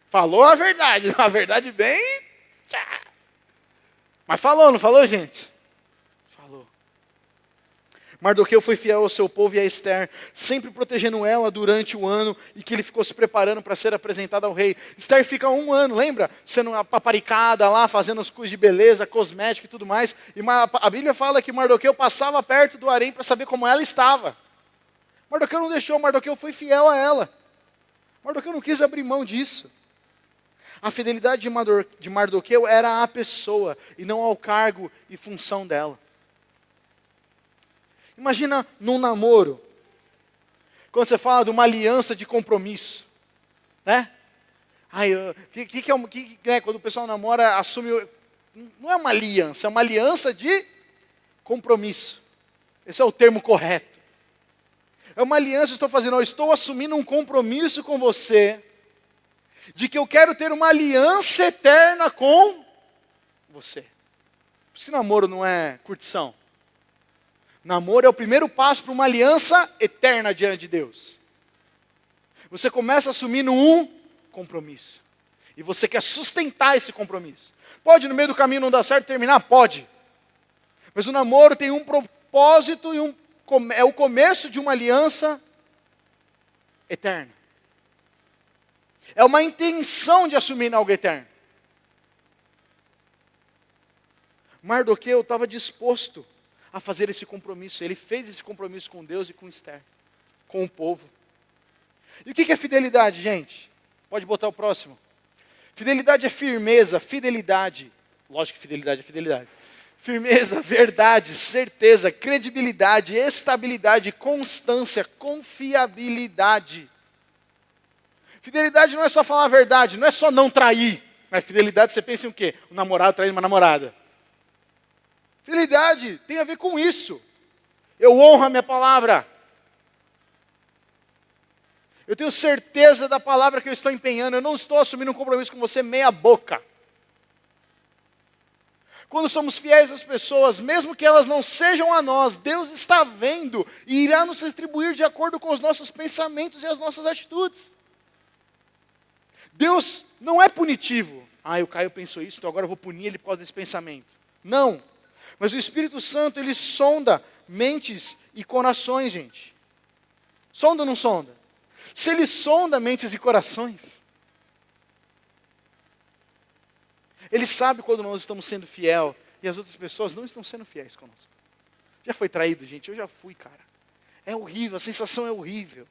Falou a verdade bem... Mas falou, não falou, gente? Falou. Mardoqueu foi fiel ao seu povo e a Esther, sempre protegendo ela durante o ano e que ele ficou se preparando para ser apresentado ao rei. Esther fica 1 ano, lembra? Sendo paparicada lá, fazendo as coisas de beleza, cosmética e tudo mais. E a Bíblia fala que Mardoqueu passava perto do harém para saber como ela estava. Mardoqueu não deixou, Mardoqueu foi fiel a ela. Mardoqueu não quis abrir mão disso. A fidelidade de Mardoqueu era à pessoa e não ao cargo e função dela. Imagina num namoro, quando você fala de uma aliança de compromisso, né? Quando o pessoal namora, assume, não é uma aliança, é uma aliança de compromisso. Esse é o termo correto. É uma aliança, eu estou assumindo um compromisso com você, de que eu quero ter uma aliança eterna com você. Por isso que namoro não é curtição. Namoro é o primeiro passo para uma aliança eterna diante de Deus. Você começa assumindo um compromisso. E você quer sustentar esse compromisso. Pode no meio do caminho não dar certo terminar? Pode. Mas o namoro tem um propósito e é o começo de uma aliança eterna. É uma intenção de assumir algo eterno. Mardoqueu estava disposto a fazer esse compromisso. Ele fez esse compromisso com Deus e com Esther, com o povo. E o que é fidelidade, gente? Pode botar o próximo. Fidelidade é firmeza, fidelidade. Lógico que fidelidade é fidelidade. Firmeza, verdade, certeza, credibilidade, estabilidade, constância, confiabilidade. Fidelidade não é só falar a verdade, não é só não trair. Mas fidelidade, você pensa em o quê? O namorado traindo uma namorada. Fidelidade tem a ver com isso. Eu honro a minha palavra. Eu tenho certeza da palavra que eu estou empenhando. Eu não estou assumindo um compromisso com você meia boca. Quando somos fiéis às pessoas, mesmo que elas não sejam a nós, Deus está vendo e irá nos retribuir de acordo com os nossos pensamentos e as nossas atitudes. Deus não é punitivo. O Caio pensou isso, então agora eu vou punir ele por causa desse pensamento. Não. Mas o Espírito Santo, ele sonda mentes e corações, gente. Sonda ou não sonda? Se ele sonda mentes e corações, ele sabe quando nós estamos sendo fiel e as outras pessoas não estão sendo fiéis conosco. Já foi traído, gente? Eu já fui, cara. É horrível, a sensação é horrível.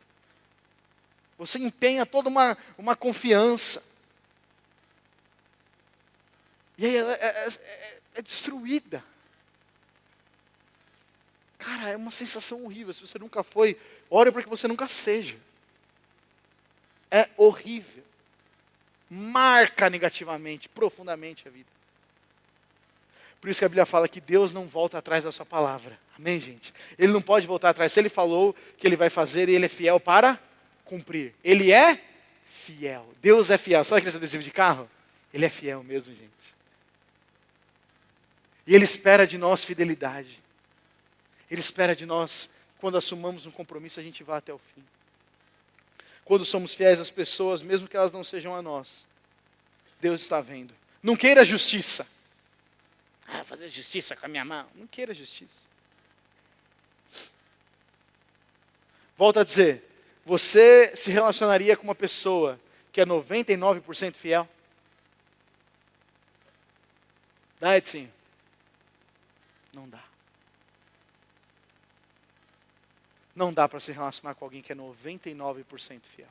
Você empenha toda uma confiança. E aí é destruída. Cara, é uma sensação horrível. Se você nunca foi, ore para que você nunca seja. É horrível. Marca negativamente, profundamente a vida. Por isso que a Bíblia fala que Deus não volta atrás da sua palavra. Amém, gente? Ele não pode voltar atrás. Se ele falou que ele vai fazer, ele é fiel para cumprir. Ele é fiel. Deus é fiel. Sabe aquele adesivo de carro? Ele é fiel mesmo, gente. E ele espera de nós fidelidade. Ele espera de nós, quando assumamos um compromisso, a gente vá até o fim. Quando somos fiéis às pessoas, mesmo que elas não sejam a nós, Deus está vendo. Não queira justiça. Fazer justiça com a minha mão. Não queira justiça. Volto a dizer, você se relacionaria com uma pessoa que é 99% fiel? Dá, Edson? Não dá. Não dá para se relacionar com alguém que é 99% fiel.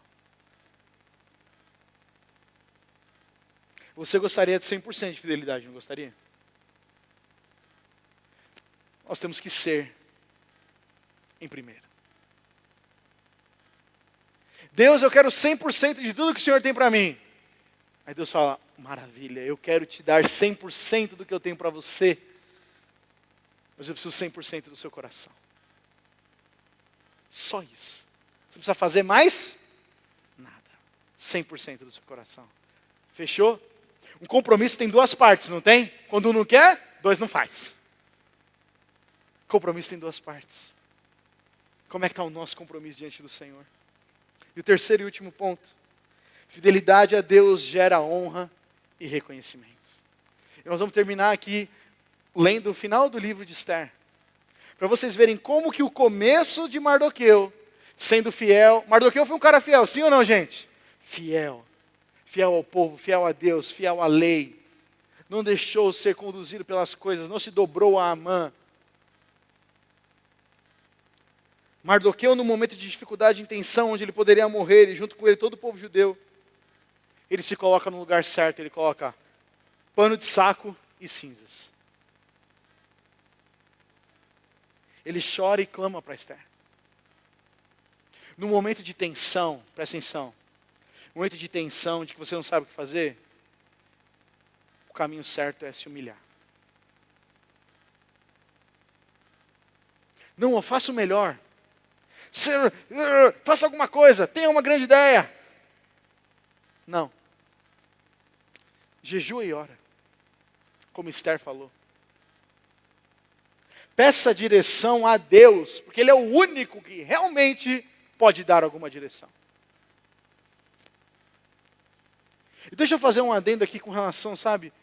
Você gostaria de 100% de fidelidade, não gostaria? Nós temos que ser em primeiro. Deus, eu quero 100% de tudo que o Senhor tem para mim. Aí Deus fala, maravilha, eu quero te dar 100% do que eu tenho para você. Mas eu preciso 100% do seu coração. Só isso. Você precisa fazer mais? Nada. 100% do seu coração. Fechou? Um compromisso tem duas partes, não tem? Quando um não quer, dois não faz. Compromisso tem duas partes. Como é que está o nosso compromisso diante do Senhor? E o terceiro e último ponto. Fidelidade a Deus gera honra e reconhecimento. E nós vamos terminar aqui lendo o final do livro de Esther. Para vocês verem como que o começo de Mardoqueu, sendo fiel. Mardoqueu foi um cara fiel, sim ou não, gente? Fiel. Fiel ao povo, fiel a Deus, fiel à lei. Não deixou ser conduzido pelas coisas, não se dobrou a Amã. Mardoqueu, no momento de dificuldade e tensão, onde ele poderia morrer, e junto com ele todo o povo judeu, ele se coloca no lugar certo, ele coloca pano de saco e cinzas. Ele chora e clama para Esther. No momento de tensão, presta atenção, no momento de tensão, de que você não sabe o que fazer, o caminho certo é se humilhar. Não, eu faço o melhor. Faça alguma coisa, tenha uma grande ideia. Não. Jejua e ora, como Esther falou. Peça direção a Deus, porque Ele é o único que realmente pode dar alguma direção. E deixa eu fazer um adendo aqui com relação, sabe,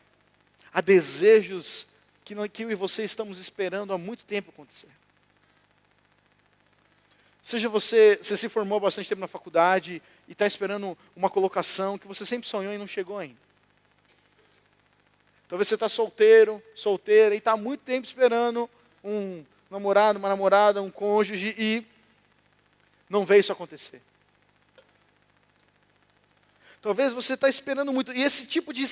a desejos que eu e você estamos esperando há muito tempo acontecer. Seja você se formou há bastante tempo na faculdade e está esperando uma colocação que você sempre sonhou e não chegou ainda. Talvez você está solteiro, solteira e está há muito tempo esperando um namorado, uma namorada, um cônjuge e não vê isso acontecer. Talvez você está esperando muito. E esse tipo de...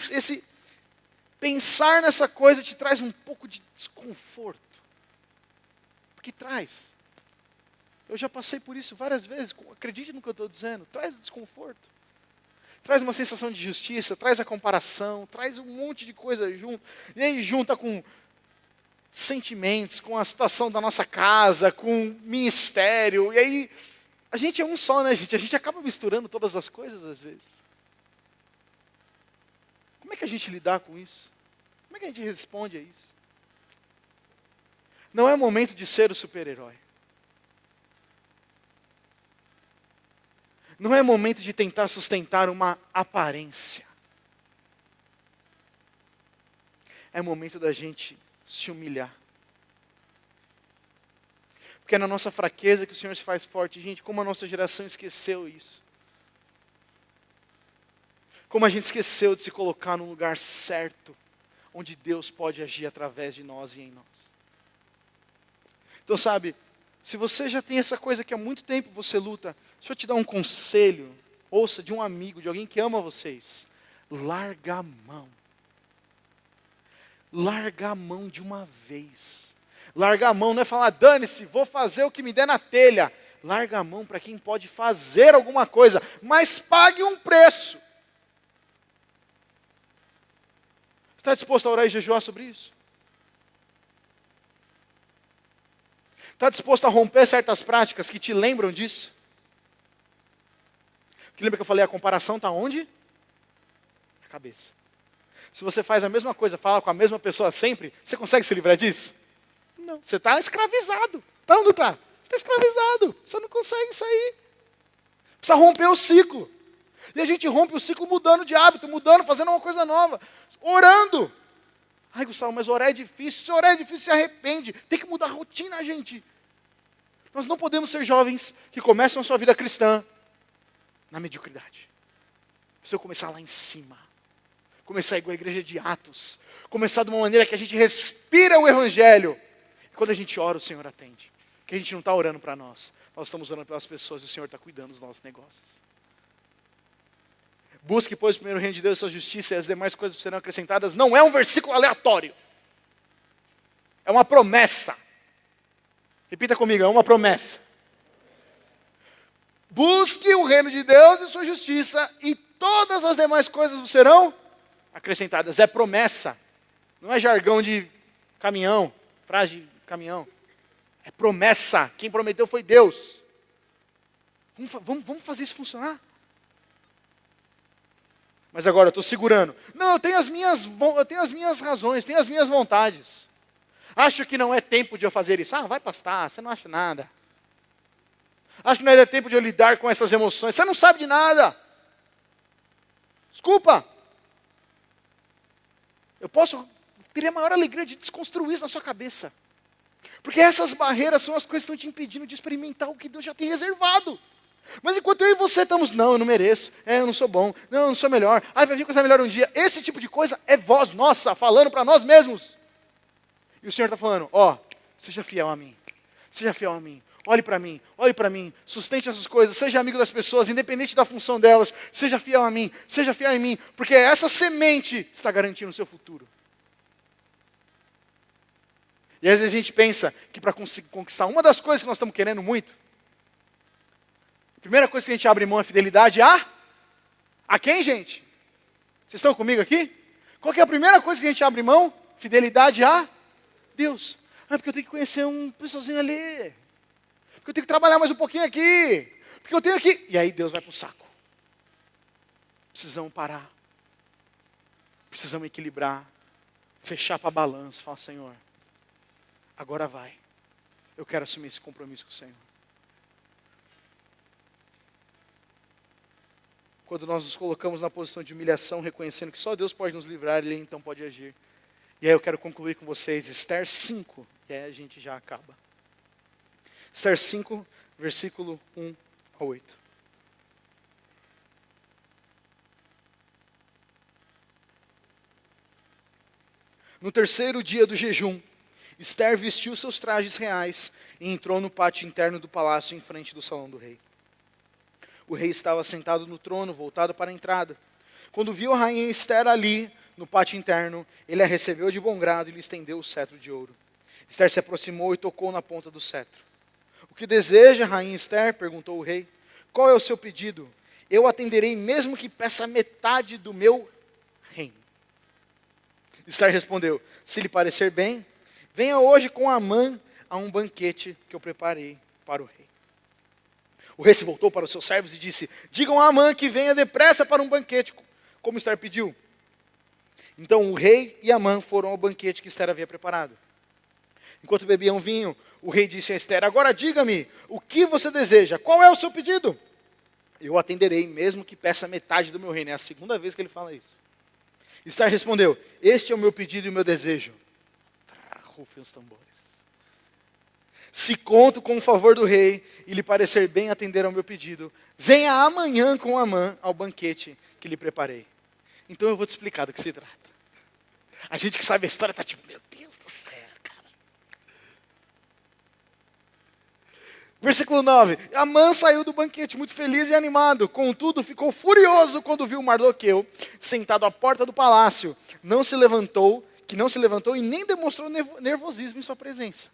Pensar nessa coisa te traz um pouco de desconforto. Porque traz. Eu já passei por isso várias vezes. Acredite no que eu estou dizendo. Traz o desconforto. Traz uma sensação de justiça, traz a comparação, traz um monte de coisa junto. E aí junta com sentimentos, com a situação da nossa casa, com ministério. E aí a gente é um só, né, gente? A gente acaba misturando todas as coisas às vezes. Como é que a gente lidar com isso? Como é que a gente responde a isso? Não é momento de ser o super-herói. Não é momento de tentar sustentar uma aparência. É momento da gente se humilhar. Porque é na nossa fraqueza que o Senhor se faz forte. Gente, como a nossa geração esqueceu isso. Como a gente esqueceu de se colocar num lugar certo, onde Deus pode agir através de nós e em nós. Então, sabe, se você já tem essa coisa que há muito tempo você luta, deixa eu te dar um conselho, ouça de um amigo, de alguém que ama vocês. Larga a mão. Larga a mão de uma vez. Larga a mão não é falar, dane-se, vou fazer o que me der na telha. Larga a mão para quem pode fazer alguma coisa, mas pague um preço. Está disposto a orar e jejuar sobre isso? Está disposto a romper certas práticas que te lembram disso? Porque lembra que eu falei, a comparação está onde? Na cabeça. Se você faz a mesma coisa, fala com a mesma pessoa sempre, você consegue se livrar disso? Não. Você está escravizado. Tá ou não está? Você está escravizado. Você não consegue sair. Precisa romper o ciclo. E a gente rompe o ciclo mudando de hábito, mudando, fazendo uma coisa nova. Orando. Ai, Gustavo, mas orar é difícil. Se orar é difícil, se arrepende. Tem que mudar a rotina, gente. Nós não podemos ser jovens que começam a sua vida cristã na mediocridade. Precisa começar lá em cima. Começar igual a igreja de Atos. Começar de uma maneira que a gente respira o Evangelho. E quando a gente ora, o Senhor atende. Porque a gente não está orando para nós. Nós estamos orando pelas pessoas e o Senhor está cuidando dos nossos negócios. Busque, pois, primeiro o reino de Deus e sua justiça, e as demais coisas serão acrescentadas. Não é um versículo aleatório. É uma promessa. Repita comigo, é uma promessa. Busque o reino de Deus e sua justiça, e todas as demais coisas serão acrescentadas. É promessa. Não é jargão de caminhão, frase de caminhão. É promessa. Quem prometeu foi Deus. Vamos fazer isso funcionar? Mas agora eu estou segurando. Não, eu tenho as minhas razões, tenho as minhas vontades. Acho que não é tempo de eu fazer isso. Ah, vai pastar, você não acha nada. Acho que não é tempo de eu lidar com essas emoções. Você não sabe de nada. Desculpa. Eu teria a maior alegria de desconstruir isso na sua cabeça. Porque essas barreiras são as coisas que estão te impedindo de experimentar o que Deus já tem reservado. Mas enquanto eu e você estamos, não, eu não mereço, eu não sou bom, não, eu não sou melhor, vai vir coisa melhor um dia. Esse tipo de coisa é voz nossa, falando para nós mesmos. E o Senhor está falando, seja fiel a mim, seja fiel a mim, olhe para mim, sustente essas coisas, seja amigo das pessoas, independente da função delas, seja fiel a mim, seja fiel em mim, porque essa semente está garantindo o seu futuro. E às vezes a gente pensa que para conquistar uma das coisas que nós estamos querendo muito, a primeira coisa que a gente abre mão é fidelidade a quem, gente? Vocês estão comigo aqui? Qual que é a primeira coisa que a gente abre mão? Fidelidade a Deus. Porque eu tenho que conhecer um pessoalzinho ali. Porque eu tenho que trabalhar mais um pouquinho aqui. Porque eu tenho aqui. E aí Deus vai para o saco. Precisamos parar. Precisamos equilibrar. Fechar para balanço. Falar, Senhor, agora vai. Eu quero assumir esse compromisso com o Senhor. Quando nós nos colocamos na posição de humilhação, reconhecendo que só Deus pode nos livrar, Ele então pode agir. E aí eu quero concluir com vocês Esther 5, e aí a gente já acaba. Esther 5, versículo 1 a 8. No terceiro dia do jejum, Esther vestiu seus trajes reais e entrou no pátio interno do palácio em frente do salão do rei. O rei estava sentado no trono, voltado para a entrada. Quando viu a rainha Esther ali, no pátio interno, ele a recebeu de bom grado e lhe estendeu o cetro de ouro. Esther se aproximou e tocou na ponta do cetro. O que deseja, rainha Esther? Perguntou o rei. Qual é o seu pedido? Eu atenderei mesmo que peça metade do meu reino. Esther respondeu, se lhe parecer bem, venha hoje com Amã a um banquete que eu preparei para o rei. O rei se voltou para os seus servos e disse, digam a Amã que venha depressa para um banquete, como Esther pediu. Então o rei e Amã foram ao banquete que Esther havia preparado. Enquanto bebiam vinho, o rei disse a Esther, agora diga-me, o que você deseja? Qual é o seu pedido? Eu atenderei, mesmo que peça metade do meu reino. É a segunda vez que ele fala isso. Esther respondeu, este é o meu pedido e o meu desejo. Rufem os tambores. Se conto com o favor do rei e lhe parecer bem atender ao meu pedido, venha amanhã com Amã ao banquete que lhe preparei. Então eu vou te explicar do que se trata. A gente que sabe a história está tipo, meu Deus do céu, cara. Versículo 9. Amã saiu do banquete muito feliz e animado. Contudo, ficou furioso quando viu Mardoqueu sentado à porta do palácio. Que não se levantou e nem demonstrou nervosismo em sua presença.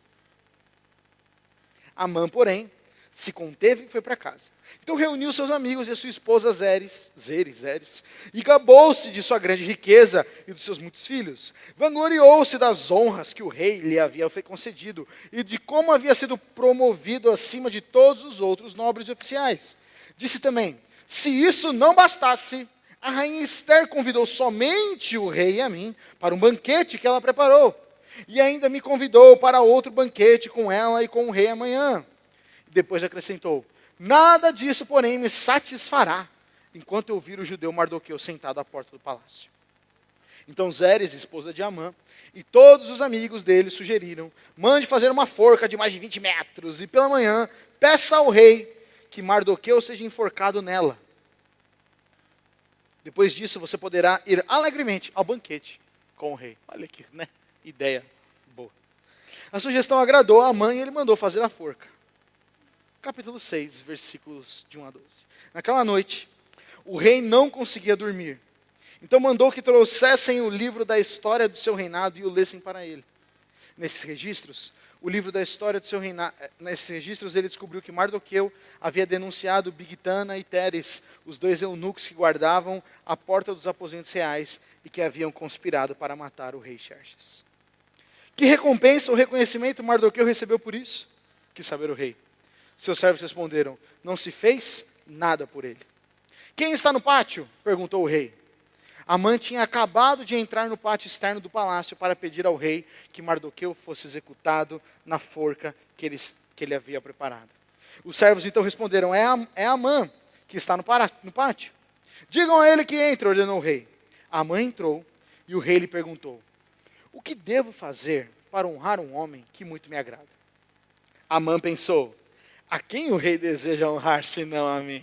Amã, porém, se conteve e foi para casa. Então reuniu seus amigos e a sua esposa Zeres, e gabou-se de sua grande riqueza e dos seus muitos filhos. Vangloriou-se das honras que o rei lhe havia concedido e de como havia sido promovido acima de todos os outros nobres e oficiais. Disse também, se isso não bastasse, a rainha Esther convidou somente o rei e a mim para um banquete que ela preparou. E ainda me convidou para outro banquete com ela e com o rei amanhã. Depois acrescentou, nada disso, porém, me satisfará, enquanto eu vir o judeu Mardoqueu sentado à porta do palácio. Então Zeres, esposa de Amã, e todos os amigos dele sugeriram, mande fazer uma forca de mais de 20 metros, e pela manhã peça ao rei que Mardoqueu seja enforcado nela. Depois disso, você poderá ir alegremente ao banquete com o rei. Olha que, né? Ideia boa. A sugestão agradou a Amã e ele mandou fazer a forca. Capítulo 6, versículos de 1 a 12. Naquela noite, o rei não conseguia dormir. Então mandou que trouxessem o livro da história do seu reinado e o lessem para ele. Nesses registros, o livro da história do seu reinado, nesses registros ele descobriu que Mardoqueu havia denunciado Bigtana e Teres, os dois eunucos que guardavam a porta dos aposentos reais e que haviam conspirado para matar o rei Xerxes. Que recompensa ou reconhecimento Mardoqueu recebeu por isso? Quis saber o rei. Seus servos responderam, não se fez nada por ele. Quem está no pátio? Perguntou o rei. Amã tinha acabado de entrar no pátio externo do palácio para pedir ao rei que Mardoqueu fosse executado na forca que ele havia preparado. Os servos então responderam, é Amã que está no pátio. Digam a ele que entre, ordenou o rei. Amã entrou e o rei lhe perguntou, o que devo fazer para honrar um homem que muito me agrada? Amã pensou, a quem o rei deseja honrar, senão a mim?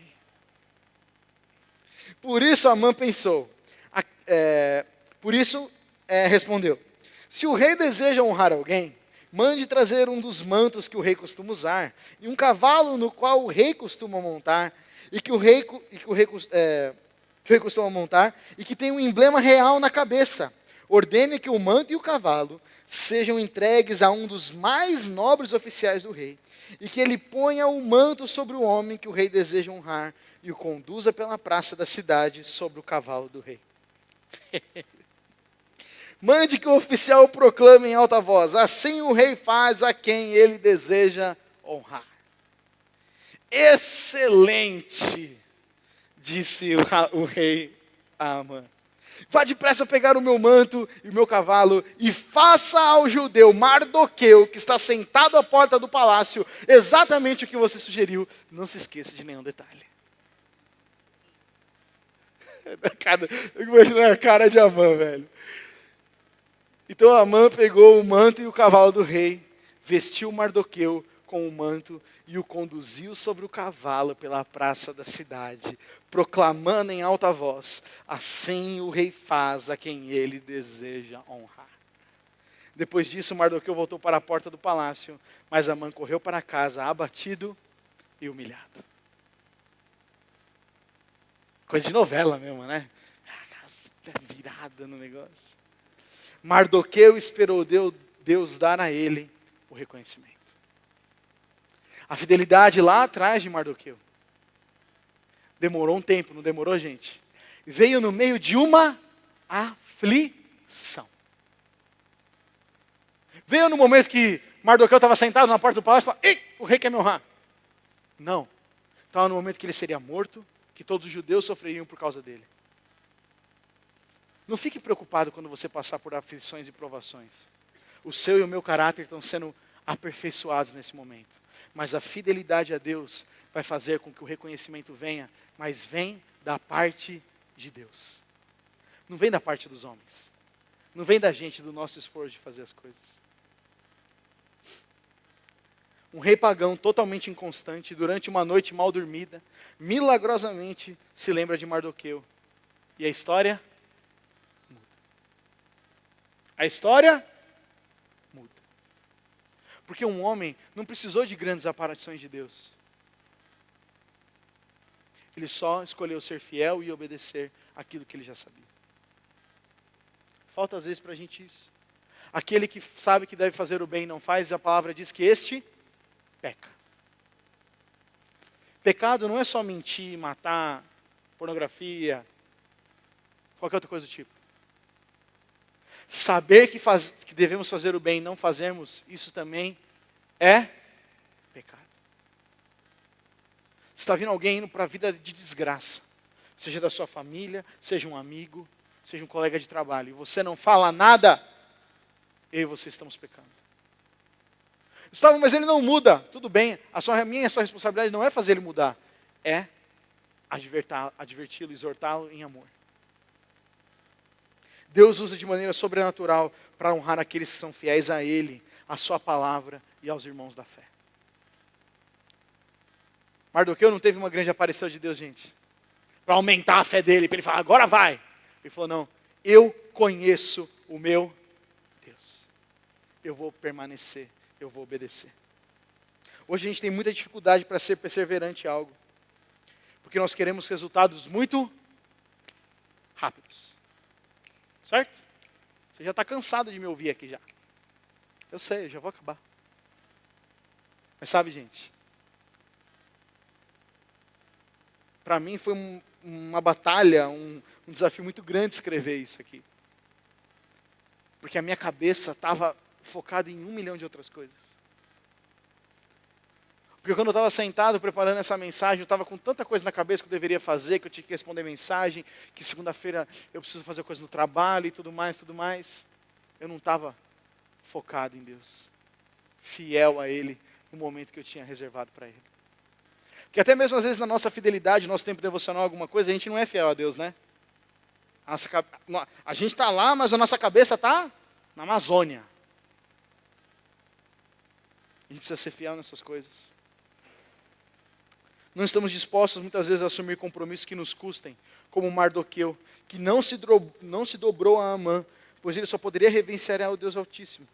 Por isso Amã pensou, respondeu, se o rei deseja honrar alguém, mande trazer um dos mantos que o rei costuma usar, e um cavalo no qual o rei costuma montar, e que o rei costuma montar, e que tem um emblema real na cabeça. Ordene que o manto e o cavalo sejam entregues a um dos mais nobres oficiais do rei, e que ele ponha o manto sobre o homem que o rei deseja honrar, e o conduza pela praça da cidade sobre o cavalo do rei. Mande que o oficial proclame em alta voz, assim o rei faz a quem ele deseja honrar. Excelente, disse o rei a Amã. Vá depressa pegar o meu manto e o meu cavalo e faça ao judeu Mardoqueu, que está sentado à porta do palácio, exatamente o que você sugeriu. Não se esqueça de nenhum detalhe. Imagina a cara de Amã, velho. Então Amã pegou o manto e o cavalo do rei, vestiu Mardoqueu com o manto e o conduziu sobre o cavalo pela praça da cidade, proclamando em alta voz, assim o rei faz a quem ele deseja honrar. Depois disso, Mardoqueu voltou para a porta do palácio, mas Amã correu para casa abatido e humilhado. Coisa de novela mesmo, né? Virada no negócio. Mardoqueu esperou Deus dar a ele o reconhecimento. A fidelidade lá atrás de Mardoqueu demorou um tempo, não demorou, gente? Veio no meio de uma aflição. Veio no momento que Mardoqueu estava sentado na porta do palácio e falou: ei, o rei quer me honrar. Não. Estava no momento que ele seria morto, que todos os judeus sofreriam por causa dele. Não fique preocupado quando você passar por aflições e provações. O seu e o meu caráter estão sendo aperfeiçoados nesse momento. Mas a fidelidade a Deus vai fazer com que o reconhecimento venha, mas vem da parte de Deus. Não vem da parte dos homens. Não vem da gente, do nosso esforço de fazer as coisas. Um rei pagão totalmente inconstante, durante uma noite mal dormida, milagrosamente se lembra de Mardoqueu. E a história muda. A história muda. Porque um homem não precisou de grandes aparições de Deus. Ele só escolheu ser fiel e obedecer aquilo que ele já sabia. Falta às vezes para a gente isso. Aquele que sabe que deve fazer o bem e não faz, a palavra diz que este peca. Pecado não é só mentir, matar, pornografia, qualquer outra coisa do tipo. Saber que devemos fazer o bem e não fazermos, isso também é pecado. Você está vendo alguém indo para a vida de desgraça, seja da sua família, seja um amigo, seja um colega de trabalho, e você não fala nada, eu e você estamos pecando. Gustavo, mas ele não muda. Tudo bem, a minha e a sua responsabilidade não é fazer ele mudar, é adverti-lo, exortá-lo em amor. Deus usa de maneira sobrenatural para honrar aqueles que são fiéis a Ele, a sua palavra e aos irmãos da fé. Mardoqueu não teve uma grande aparição de Deus, gente, para aumentar a fé dele, para ele falar, agora vai. Ele falou, não, eu conheço o meu Deus. Eu vou permanecer, eu vou obedecer. Hoje a gente tem muita dificuldade para ser perseverante em algo, porque nós queremos resultados muito rápidos. Certo? Você já está cansado de me ouvir aqui já. Eu sei, eu já vou acabar. Mas sabe, gente, para mim foi uma batalha, um desafio muito grande escrever isso aqui. Porque a minha cabeça estava focada em 1 milhão de outras coisas. Porque quando eu estava sentado preparando essa mensagem, eu estava com tanta coisa na cabeça que eu deveria fazer, que eu tinha que responder mensagem, que segunda-feira eu preciso fazer coisa no trabalho e tudo mais. Eu não estava focado em Deus, fiel a Ele no momento que eu tinha reservado para Ele. Porque até mesmo às vezes na nossa fidelidade, nosso tempo devocional, alguma coisa, a gente não é fiel a Deus, né? A gente está lá, mas a nossa cabeça está na Amazônia. A gente precisa ser fiel nessas coisas. Não estamos dispostos muitas vezes a assumir compromissos que nos custem, como Mardoqueu, que não se dobrou a Amã, pois ele só poderia reverenciar ao Deus Altíssimo.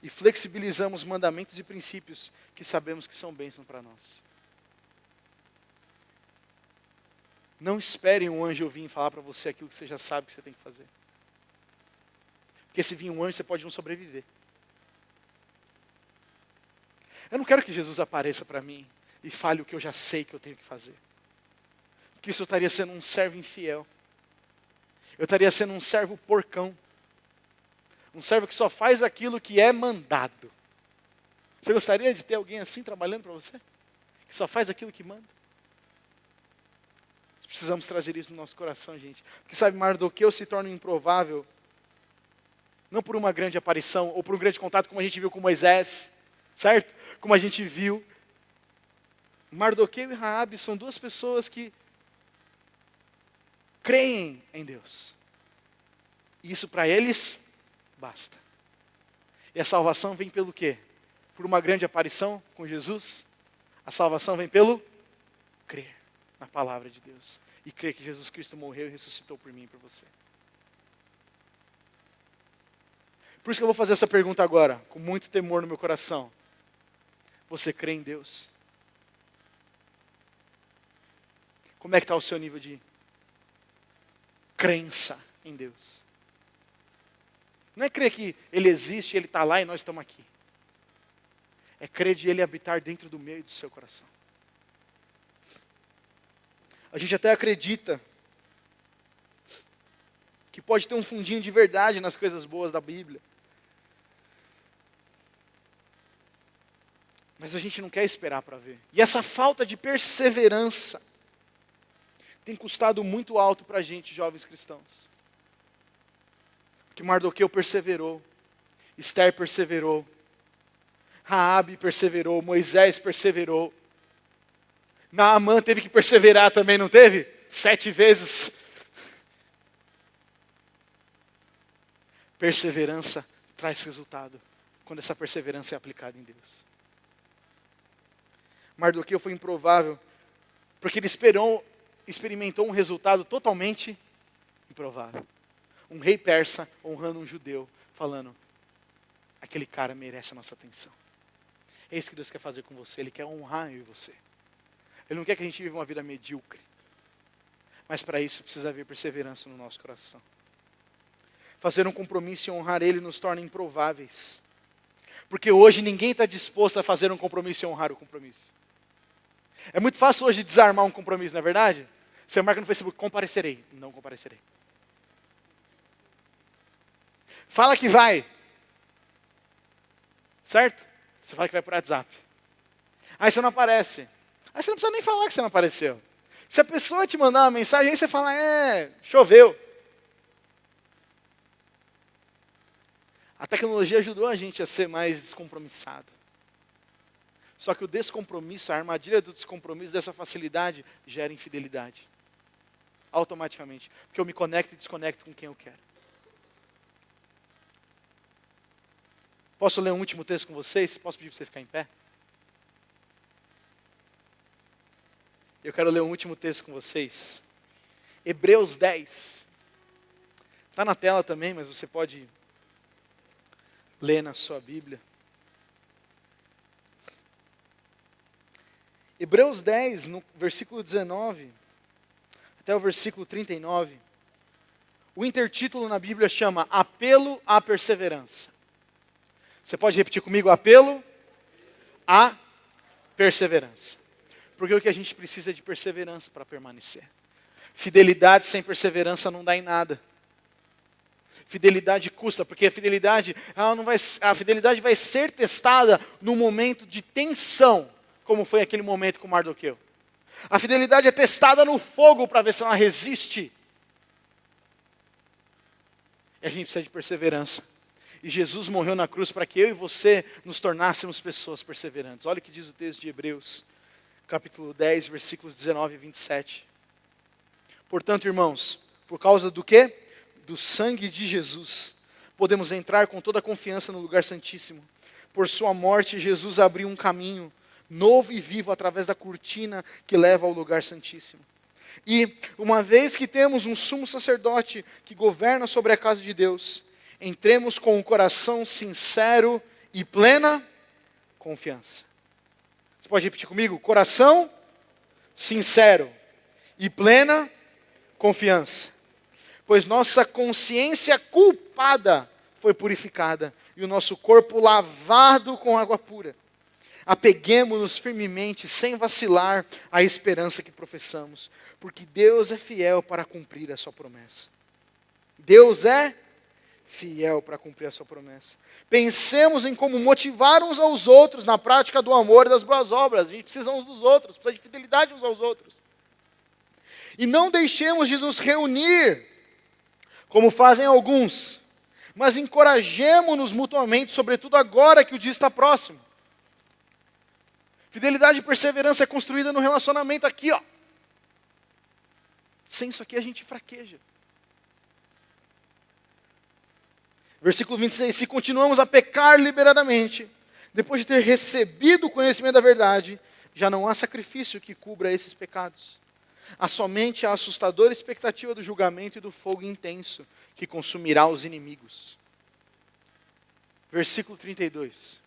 E flexibilizamos mandamentos e princípios que sabemos que são bênçãos para nós. Não espere um anjo vir falar para você aquilo que você já sabe que você tem que fazer. Porque se vir um anjo, você pode não sobreviver. Eu não quero que Jesus apareça para mim e fale o que eu já sei que eu tenho que fazer. Porque isso eu estaria sendo um servo infiel. Eu estaria sendo um servo porcão. Um servo que só faz aquilo que é mandado. Você gostaria de ter alguém assim trabalhando para você? Que só faz aquilo que manda? Precisamos trazer isso no nosso coração, gente. Porque sabe, Mardoqueu se torna improvável, não por uma grande aparição, ou por um grande contato, como a gente viu com Moisés, certo? Como a gente viu. Mardoqueu e Raabe são duas pessoas que creem em Deus. E isso para eles basta. E a salvação vem pelo quê? Por uma grande aparição com Jesus? A salvação vem pelo crer na palavra de Deus. E crer que Jesus Cristo morreu e ressuscitou por mim e por você. Por isso que eu vou fazer essa pergunta agora, com muito temor no meu coração. Você crê em Deus? Como é que está o seu nível de crença em Deus. Não é crer que Ele existe, Ele está lá e nós estamos aqui. É crer de Ele habitar dentro do meio do seu coração. A gente até acredita que pode ter um fundinho de verdade nas coisas boas da Bíblia. Mas a gente não quer esperar para ver. E essa falta de perseverança tem custado muito alto para a gente, jovens cristãos. Porque Mardoqueu perseverou, Esther perseverou, Raabe perseverou, Moisés perseverou. Naamã teve que perseverar também, não teve? 7 vezes. Perseverança traz resultado quando essa perseverança é aplicada em Deus. Mardoqueu foi improvável porque ele experimentou um resultado totalmente improvável. Um rei persa honrando um judeu, falando, aquele cara merece a nossa atenção. É isso que Deus quer fazer com você, Ele quer honrar eu e você. Ele não quer que a gente viva uma vida medíocre. Mas para isso precisa haver perseverança no nosso coração. Fazer um compromisso e honrar Ele nos torna improváveis. Porque hoje ninguém está disposto a fazer um compromisso e honrar o compromisso. É muito fácil hoje desarmar um compromisso, não é verdade? Você marca no Facebook, comparecerei. Não comparecerei. Fala que vai. Certo? Você fala que vai por WhatsApp. Aí você não aparece. Aí você não precisa nem falar que você não apareceu. Se a pessoa te mandar uma mensagem, aí você fala, choveu. A tecnologia ajudou a gente a ser mais descompromissado. Só que o descompromisso, a armadilha do descompromisso, dessa facilidade, gera infidelidade. Automaticamente. Porque eu me conecto e desconecto com quem eu quero. Posso ler um último texto com vocês? Posso pedir para você ficar em pé? Eu quero ler um último texto com vocês. Hebreus 10. Está na tela também, mas você pode ler na sua Bíblia. Hebreus 10, no versículo 19, até o versículo 39. O intertítulo na Bíblia chama Apelo à Perseverança. Você pode repetir comigo? Apelo à perseverança. Porque o que a gente precisa é de perseverança para permanecer. Fidelidade sem perseverança não dá em nada. Fidelidade custa, porque a fidelidade vai ser testada no momento de tensão, como foi aquele momento com Mardoqueu. A fidelidade é testada no fogo para ver se ela resiste. E a gente precisa de perseverança. E Jesus morreu na cruz para que eu e você nos tornássemos pessoas perseverantes. Olha o que diz o texto de Hebreus, capítulo 10, versículos 19 e 27. Portanto, irmãos, por causa do quê? Do sangue de Jesus, podemos entrar com toda a confiança no lugar santíssimo. Por sua morte, Jesus abriu um caminho novo e vivo através da cortina que leva ao lugar santíssimo. E, uma vez que temos um sumo sacerdote que governa sobre a casa de Deus, entremos com o coração sincero e plena confiança. Você pode repetir comigo? Coração sincero e plena confiança. Pois nossa consciência culpada foi purificada e o nosso corpo lavado com água pura. Apeguemo-nos firmemente, sem vacilar, à esperança que professamos, porque Deus é fiel para cumprir a sua promessa. Deus é fiel para cumprir a sua promessa. Pensemos em como motivar uns aos outros na prática do amor e das boas obras. A gente precisa uns dos outros, precisa de fidelidade uns aos outros. E não deixemos de nos reunir, como fazem alguns, mas encorajemo-nos mutuamente, sobretudo agora que o dia está próximo. Fidelidade e perseverança é construída no relacionamento aqui, ó. Sem isso aqui a gente fraqueja. Versículo 26, se continuamos a pecar liberadamente, depois de ter recebido o conhecimento da verdade, já não há sacrifício que cubra esses pecados. Há somente a assustadora expectativa do julgamento e do fogo intenso, que consumirá os inimigos. Versículo 32.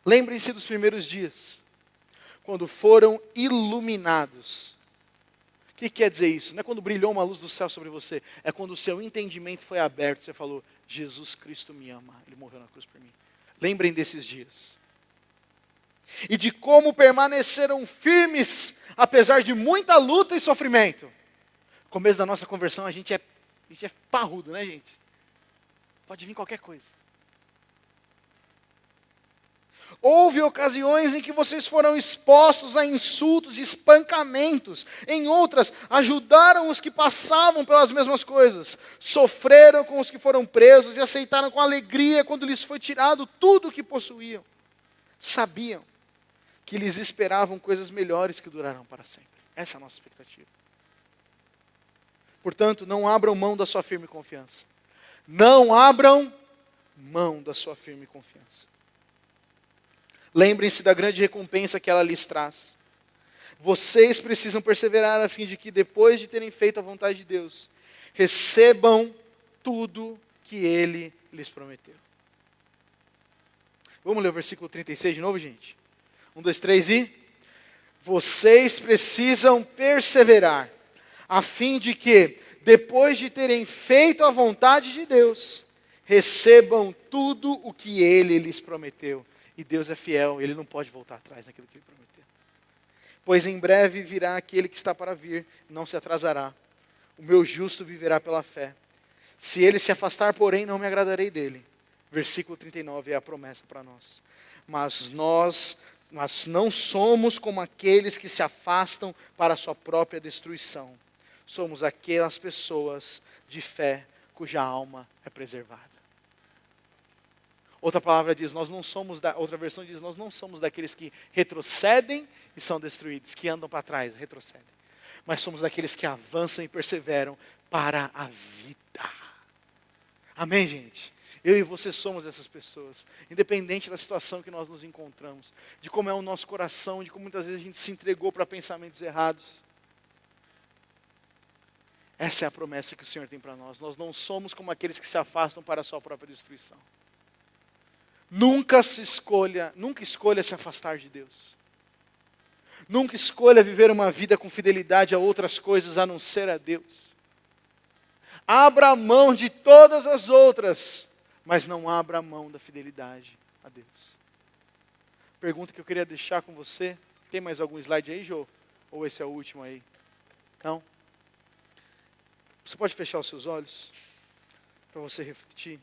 Lembrem-se dos primeiros dias, quando foram iluminados. O que quer dizer isso? Não é quando brilhou uma luz do céu sobre você, é quando o seu entendimento foi aberto, você falou, Jesus Cristo me ama, Ele morreu na cruz por mim. Lembrem desses dias. E de como permaneceram firmes, apesar de muita luta e sofrimento. No começo da nossa conversão, a gente é parrudo, né, gente? Pode vir qualquer coisa. Houve ocasiões em que vocês foram expostos a insultos e espancamentos. Em outras, ajudaram os que passavam pelas mesmas coisas. Sofreram com os que foram presos e aceitaram com alegria quando lhes foi tirado tudo o que possuíam. Sabiam que lhes esperavam coisas melhores que durarão para sempre. Essa é a nossa expectativa. Portanto, não abram mão da sua firme confiança. Não abram mão da sua firme confiança. Lembrem-se da grande recompensa que ela lhes traz. Vocês precisam perseverar a fim de que, depois de terem feito a vontade de Deus, recebam tudo que Ele lhes prometeu. Vamos ler o versículo 36 de novo, gente? 1, 2, 3 e... Vocês precisam perseverar, a fim de que, depois de terem feito a vontade de Deus, recebam tudo o que Ele lhes prometeu. E Deus é fiel, Ele não pode voltar atrás naquilo que Ele prometeu. Pois em breve virá aquele que está para vir, não se atrasará. O meu justo viverá pela fé. Se ele se afastar, porém, não me agradarei dele. Versículo 39 é a promessa para nós. Mas não somos como aqueles que se afastam para a sua própria destruição. Somos aquelas pessoas de fé cuja alma é preservada. Outra palavra diz, outra versão diz, nós não somos daqueles que retrocedem e são destruídos, que andam para trás, retrocedem. Mas somos daqueles que avançam e perseveram para a vida. Amém, gente? Eu e você somos essas pessoas, independente da situação que nós nos encontramos, de como é o nosso coração, de como muitas vezes a gente se entregou para pensamentos errados. Essa é a promessa que o Senhor tem para nós. Nós não somos como aqueles que se afastam para a sua própria destruição. Nunca escolha se afastar de Deus. Nunca escolha viver uma vida com fidelidade a outras coisas a não ser a Deus. Abra mão de todas as outras, mas não abra mão da fidelidade a Deus. Pergunta que eu queria deixar com você. Tem mais algum slide aí, Jô? Ou esse é o último aí? Não? Você pode fechar os seus olhos para você refletir?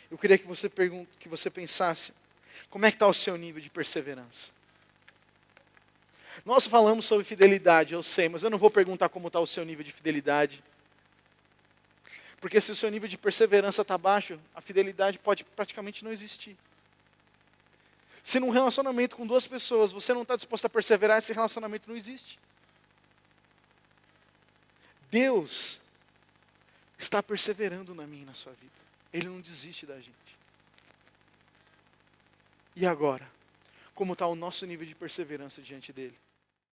Eu queria que você pensasse, como é que está o seu nível de perseverança? Nós falamos sobre fidelidade, eu sei, mas eu não vou perguntar como está o seu nível de fidelidade. Porque se o seu nível de perseverança está baixo, a fidelidade pode praticamente não existir. Se num relacionamento com duas pessoas você não está disposto a perseverar, esse relacionamento não existe. Deus está perseverando na minha e na sua vida. Ele não desiste da gente. E agora? Como está o nosso nível de perseverança diante dele?